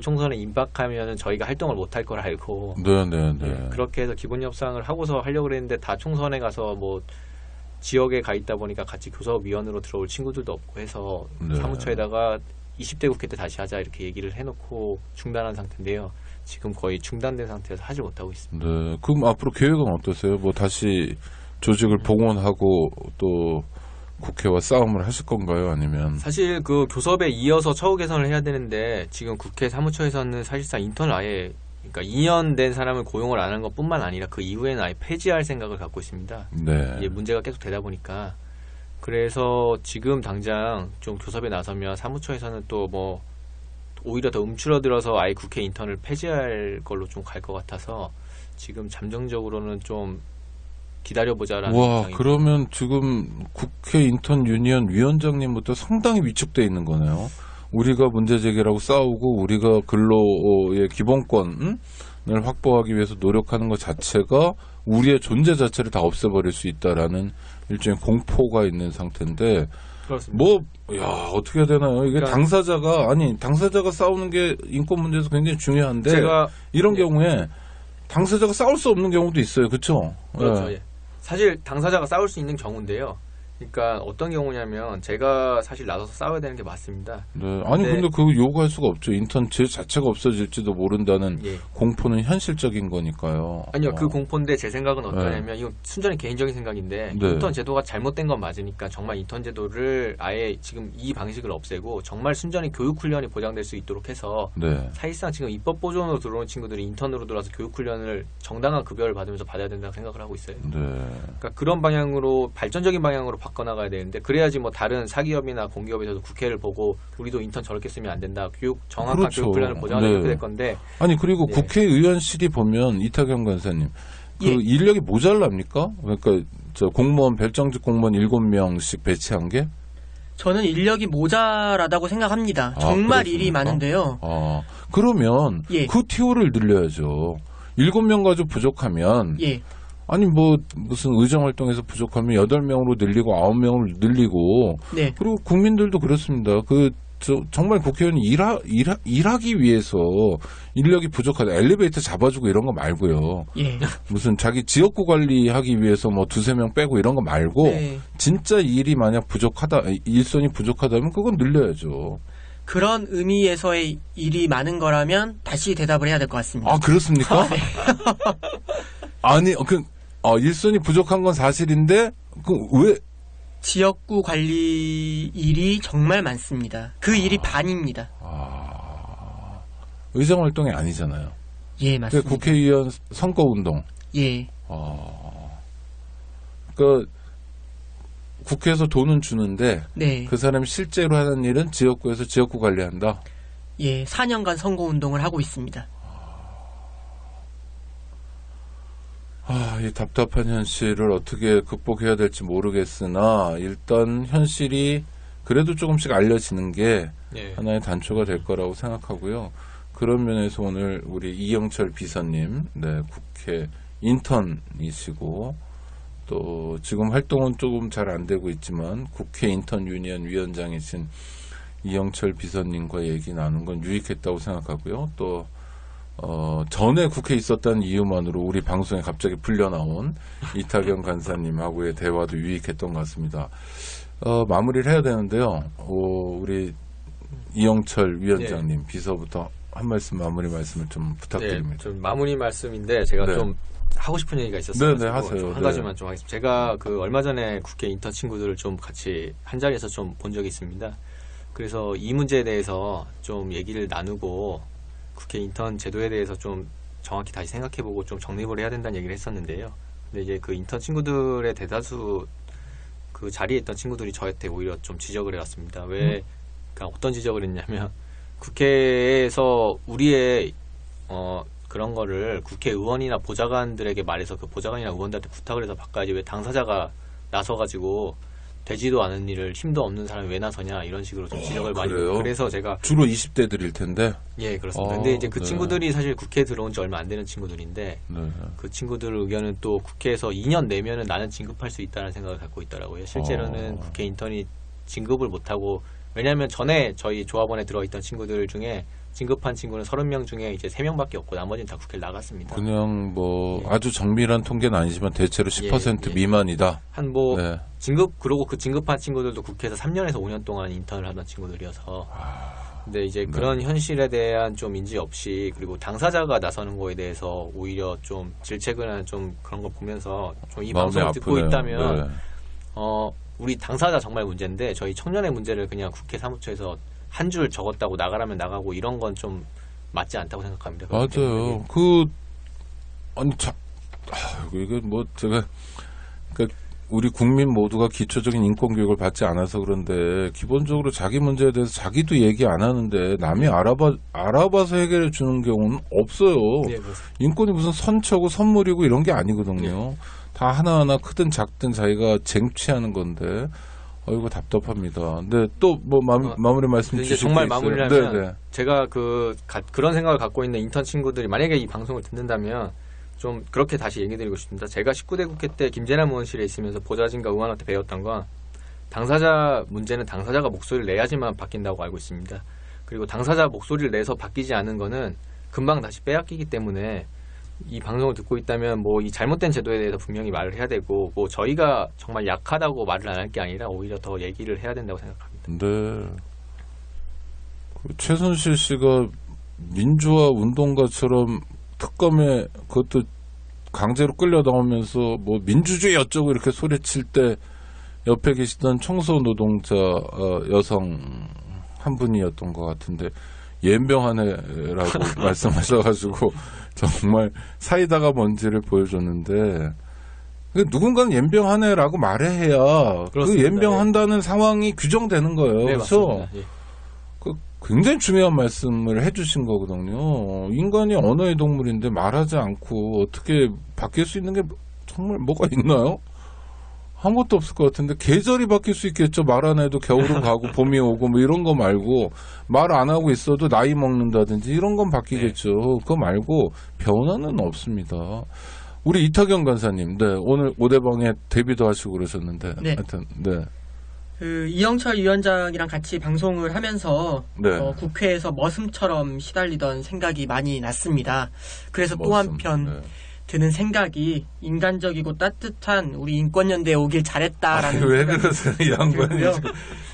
총선에 임박하면은 저희가 활동을 못할 걸 알고 네. 그렇게 해서 기본 협상을 하고서 하려고 그랬는데 다 총선에 가서 뭐 지역에 가 있다 보니까 같이 교섭위원으로 들어올 친구들도 없고 해서 네. 사무처에다가 20대 국회 때 다시 하자 이렇게 얘기를 해놓고 중단한 상태인데요. 지금 거의 중단된 상태에서 하지 못하고 있습니다. 네. 그럼 앞으로 계획은 어떠세요? 뭐 다시 조직을 복원하고 또 국회와 싸움을 하실 건가요? 아니면 사실 그 교섭에 이어서 처우 개선을 해야 되는데 지금 국회 사무처에서는 사실상 인턴을 아예 그러니까 2년 된 사람을 고용을 안 한 것뿐만 아니라 그 이후에는 아예 폐지할 생각을 갖고 있습니다. 네. 이게 문제가 계속 되다 보니까 그래서 지금 당장 좀 교섭에 나서면 사무처에서는 또 뭐 오히려 더 움츠러들어서 아예 국회 인턴을 폐지할 걸로 좀 갈 것 같아서 지금 잠정적으로는 좀 기다려보자라는 와, 입장이고. 그러면 지금 국회 인턴 유니언 위원장님부터 상당히 위축돼 있는 거네요. 우리가 문제 제기라고 싸우고 우리가 근로의 기본권을 확보하기 위해서 노력하는 것 자체가 우리의 존재 자체를 다 없애버릴 수 있다라는 일종의 공포가 있는 상태인데 그렇습니다. 어떻게 해야 되나요? 이게 그러니까 당사자가 싸우는 게 인권 문제에서 굉장히 중요한데 제가 이런 경우에 당사자가 싸울 수 없는 경우도 있어요. 그렇죠? 그렇죠. 예. 사실 당사자가 싸울 수 있는 경우인데요. 그러니까 어떤 경우냐면 제가 사실 나서서 싸워야 되는 게 맞습니다. 네. 아니 근데 그거 요구할 수가 없죠. 인턴 제 자체가 없어질지도 모른다는 예. 공포는 현실적인 거니까요. 아니요, 그 공포인데 제 생각은 어떠냐면 이건 순전히 개인적인 생각인데 네. 인턴 제도가 잘못된 건 맞으니까 정말 인턴 제도를 아예 지금 이 방식을 없애고 정말 순전히 교육 훈련이 보장될 수 있도록 해서 네. 사실상 지금 입법 보존으로 들어온 친구들이 인턴으로 들어와서 교육 훈련을 정당한 급여를 받으면서 받아야 된다고 생각을 하고 있어요. 네. 그러니까 그런 방향으로 발전적인 방향으로 바꿔나가야 되는데 그래야지 뭐 다른 사기업이나 공기업에서도 국회를 보고 우리도 인턴 저렇게 쓰면 안 된다. 정확한 그렇죠. 교육 훈련을 보장하는 네. 이렇게 될 건데 아니 그리고 네. 국회의원실이 보면 이탁영 간사님 그 예. 인력이 모자랍니까? 그러니까 저 공무원 별정직 공무원 7명씩 배치한 게? 저는 인력이 모자라다고 생각합니다. 정말 그렇습니까? 일이 많은데요. 그러면 예. 그 티오를 늘려야죠. 7명 가지고 부족하면 예. 아니 뭐 무슨 의정 활동에서 부족하면 8명으로 늘리고 9명으로 늘리고 네. 그리고 국민들도 그렇습니다. 정말 국회의원이 일하기 위해서 인력이 부족하다. 엘리베이터 잡아주고 이런 거 말고요. 예. 무슨 자기 지역구 관리하기 위해서 뭐 2-3명 빼고 이런 거 말고 네. 진짜 일이 만약 일손이 부족하다면 그건 늘려야죠. 그런 의미에서의 일이 많은 거라면 다시 대답을 해야 될 것 같습니다. 아, 그렇습니까? 네. 아니, 일손이 부족한 건 사실인데, 왜? 지역구 관리 일이 정말 많습니다. 그 일이 반입니다. 의정 활동이 아니잖아요. 예, 맞습니다. 국회의원 선거운동. 예. 국회에서 돈은 주는데, 네. 그 사람이 실제로 하는 일은 지역구에서 지역구 관리한다? 예, 4년간 선거운동을 하고 있습니다. 이 답답한 현실을 어떻게 극복해야 될지 모르겠으나 일단 현실이 그래도 조금씩 알려지는 게 예. 하나의 단초가 될 거라고 생각하고요. 그런 면에서 오늘 우리 이영철 비서님, 네, 국회 인턴이시고 또 지금 활동은 조금 잘 안 되고 있지만 국회 인턴 유니언 위원장이신 이영철 비서님과 얘기 나눈 건 유익했다고 생각하고요. 또 전에 국회에 있었다는 이유만으로 우리 방송에 갑자기 풀려나온 이탁영 간사님하고의 대화도 유익했던 것 같습니다. 마무리를 해야 되는데요. 우리 이영철 위원장님, 비서부터 한 말씀, 마무리 말씀을 좀 부탁드립니다. 네, 좀 마무리 말씀인데 제가 네. 좀 하고 싶은 얘기가 있었어요. 네, 하세요. 한 가지만 좀 하겠습니다. 제가 얼마 전에 국회 인턴 친구들을 좀 같이 한 자리에서 좀 본 적이 있습니다. 그래서 이 문제에 대해서 좀 얘기를 나누고 국회 인턴 제도에 대해서 좀 정확히 다시 생각해보고 좀 정립을 해야 된다는 얘기를 했었는데요. 근데 이제 그 인턴 친구들의 대다수 그 자리에 있던 친구들이 저한테 오히려 좀 지적을 해왔습니다. 왜, 그러니까 어떤 지적을 했냐면 국회에서 우리의 그런 거를 국회의원이나 보좌관들에게 말해서 그 보좌관이나 의원들한테 부탁을 해서 바꿔야지 왜 당사자가 나서가지고 되지도 않은 일을 힘도 없는 사람이 왜 나서냐 이런 식으로 좀 지적을 많이 해요. 그래서 제가 주로 20대들일 텐데. 예, 그렇습니다. 근데 이제 그 친구들이 사실 국회에 들어온 지 얼마 안 되는 친구들인데 그 친구들 의견은 또 국회에서 2년 내면은 나는 진급할 수 있다는 생각을 갖고 있더라고요. 실제로는 국회 인턴이 진급을 못하고 왜냐하면 전에 저희 조합원에 들어있던 친구들 중에 진급한 친구는 30명 중에 이제 3명밖에 없고 나머지는 다 국회를 나갔습니다. 그냥 뭐 아주 정밀한 통계는 아니지만 대체로 10% 예. 미만이다. 한 뭐 진급 그러고 그 진급한 친구들도 국회에서 3년에서 5년 동안 인턴을 하던 친구들이어서 근데 이제 그런 현실에 대한 좀 인지 없이 그리고 당사자가 나서는 거에 대해서 오히려 좀 질책을 하는 좀 그런 걸 보면서 좀 이 방송을 듣고 있다면 우리 당사자 정말 문제인데 저희 청년의 문제를 그냥 국회 사무처에서 한 줄 적었다고 나가라면 나가고 이런 건 좀 맞지 않다고 생각합니다. 맞아요. 이게 뭐 제가 우리 국민 모두가 기초적인 인권 교육을 받지 않아서 그런데 기본적으로 자기 문제에 대해서 자기도 얘기 안 하는데 남이 알아봐서 해결해 주는 경우는 없어요. 네, 인권이 무슨 선처고 선물이고 이런 게 아니거든요. 다 하나하나 크든 작든 자기가 쟁취하는 건데. 이거 답답합니다. 근데 또 뭐 마무리 말씀 주시겠어요? 정말 마무리를 하면 제가 그런 생각을 갖고 있는 인턴 친구들이 만약에 이 방송을 듣는다면 좀 그렇게 다시 얘기 드리고 싶습니다. 제가 19대 국회 때 김재남 의원실에 있으면서 보좌진과 의원한테 배웠던 건 당사자 문제는 당사자가 목소리를 내야지만 바뀐다고 알고 있습니다. 그리고 당사자 목소리를 내서 바뀌지 않은 거는 금방 다시 빼앗기기 때문에 이 방송을 듣고 있다면 뭐 이 잘못된 제도에 대해서 분명히 말을 해야 되고 뭐 저희가 정말 약하다고 말을 안 할 게 아니라 오히려 더 얘기를 해야 된다고 생각합니다. 네. 최순실 씨가 민주화 운동가처럼 특검에 그것도 강제로 끌려 나오면서 뭐 민주주의 어쩌고 이렇게 소리칠 때 옆에 계시던 청소 노동자 여성 한 분이었던 것 같은데 연병하네라고 말씀하셔가지고 정말 사이다가 뭔지를 보여줬는데 누군가는 연병하네라고 말해야 그 연병한다는 상황이 규정되는 거예요. 네, 그래서 굉장히 중요한 말씀을 해주신 거거든요. 인간이 언어의 동물인데 말하지 않고 어떻게 바뀔 수 있는 게 정말 뭐가 있나요? 아무것도 없을 것 같은데 계절이 바뀔 수 있겠죠. 말 안 해도 겨울은 가고 봄이 오고 뭐 이런 거 말고 말 안 하고 있어도 나이 먹는다든지 이런 건 바뀌겠죠. 그거 말고 변화는 없습니다. 우리 이탁영 간사님, 오늘 오대방에 데뷔도 하시고 그러셨는데, 하여튼, 이영철 위원장이랑 같이 방송을 하면서 국회에서 머슴처럼 시달리던 생각이 많이 났습니다. 그래서 또 한편 드는 생각이 인간적이고 따뜻한 우리 인권연대에 오길 잘했다라는 왜 그러세요, 이 양반이.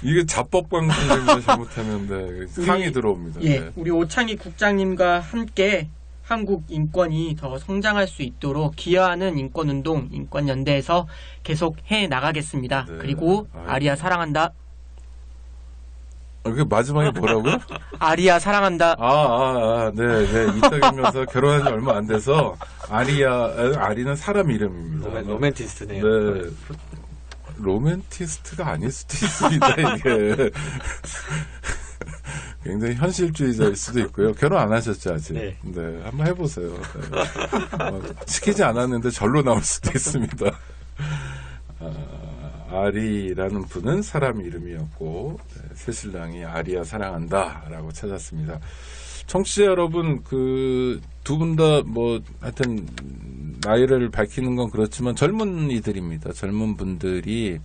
이게 자법 방송입니다. 잘못하면 상이 들어옵니다. 우리 오창희 국장님과 함께 한국 인권이 더 성장할 수 있도록 기여하는 인권운동, 인권연대에서 계속 해나가겠습니다. 그리고 아리아 사랑한다. 그게 마지막에 뭐라고요? 아리아 사랑한다. 이탁영 여사 결혼한 지 얼마 안 돼서 아리는 사람 이름입니다. 로맨티스트네요. 네. 로맨티스트가 아닐 수도 있습니다, 이게. 굉장히 현실주의자일 수도 있고요. 결혼 안 하셨죠, 아직? 네. 한번 해보세요. 시키지 않았는데 절로 나올 수도 있습니다. 아리라는 분은 사람 이름이었고, 새신랑이 아리아 사랑한다 라고 찾았습니다. 청취자 여러분, 두 분 다 하여튼, 나이를 밝히는 건 그렇지만 젊은이들입니다. 젊은 분들이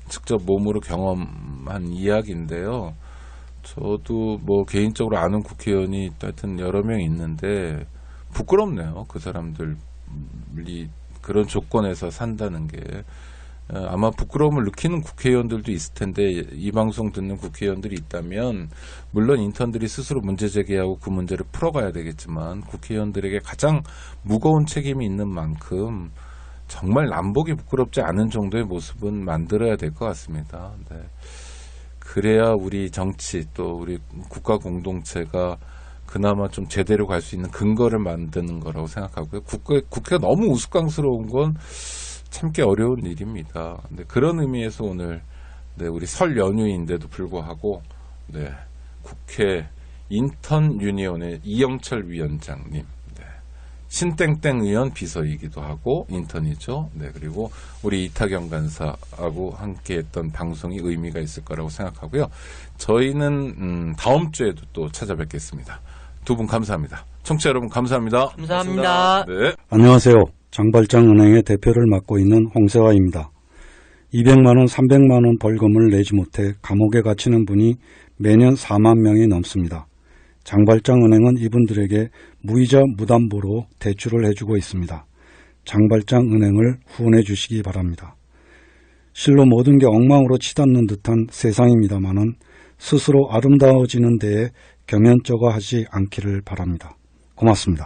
직접 몸으로 경험한 이야기인데요. 저도 개인적으로 아는 국회의원이 하여튼 여러 명 있는데 부끄럽네요. 그 사람들이 그런 조건에서 산다는 게. 아마 부끄러움을 느끼는 국회의원들도 있을 텐데 이 방송 듣는 국회의원들이 있다면 물론 인턴들이 스스로 문제 제기하고 그 문제를 풀어가야 되겠지만 국회의원들에게 가장 무거운 책임이 있는 만큼 정말 남보기 부끄럽지 않은 정도의 모습은 만들어야 될 것 같습니다. 그래야 우리 정치 또 우리 국가 공동체가 그나마 좀 제대로 갈 수 있는 근거를 만드는 거라고 생각하고요. 국회가 너무 우스꽝스러운 건 참기 어려운 일입니다. 근데 그런 의미에서 오늘 우리 설 연휴인데도 불구하고 국회 인턴 유니온의 이영철 위원장님, 신땡땡 의원 비서이기도 하고 인턴이죠. 그리고 우리 이탁영 간사하고 함께했던 방송이 의미가 있을 거라고 생각하고요. 저희는 다음 주에도 또 찾아뵙겠습니다. 두 분 감사합니다. 청취자 여러분 감사합니다. 감사합니다. 네. 안녕하세요. 장발장은행의 대표를 맡고 있는 홍세화입니다. 200만 원, 300만 원 벌금을 내지 못해 감옥에 갇히는 분이 매년 4만 명이 넘습니다. 장발장은행은 이분들에게 무이자 무담보로 대출을 해주고 있습니다. 장발장은행을 후원해 주시기 바랍니다. 실로 모든 게 엉망으로 치닫는 듯한 세상입니다마는 스스로 아름다워지는 데에 경연쩍어 하지 않기를 바랍니다. 고맙습니다.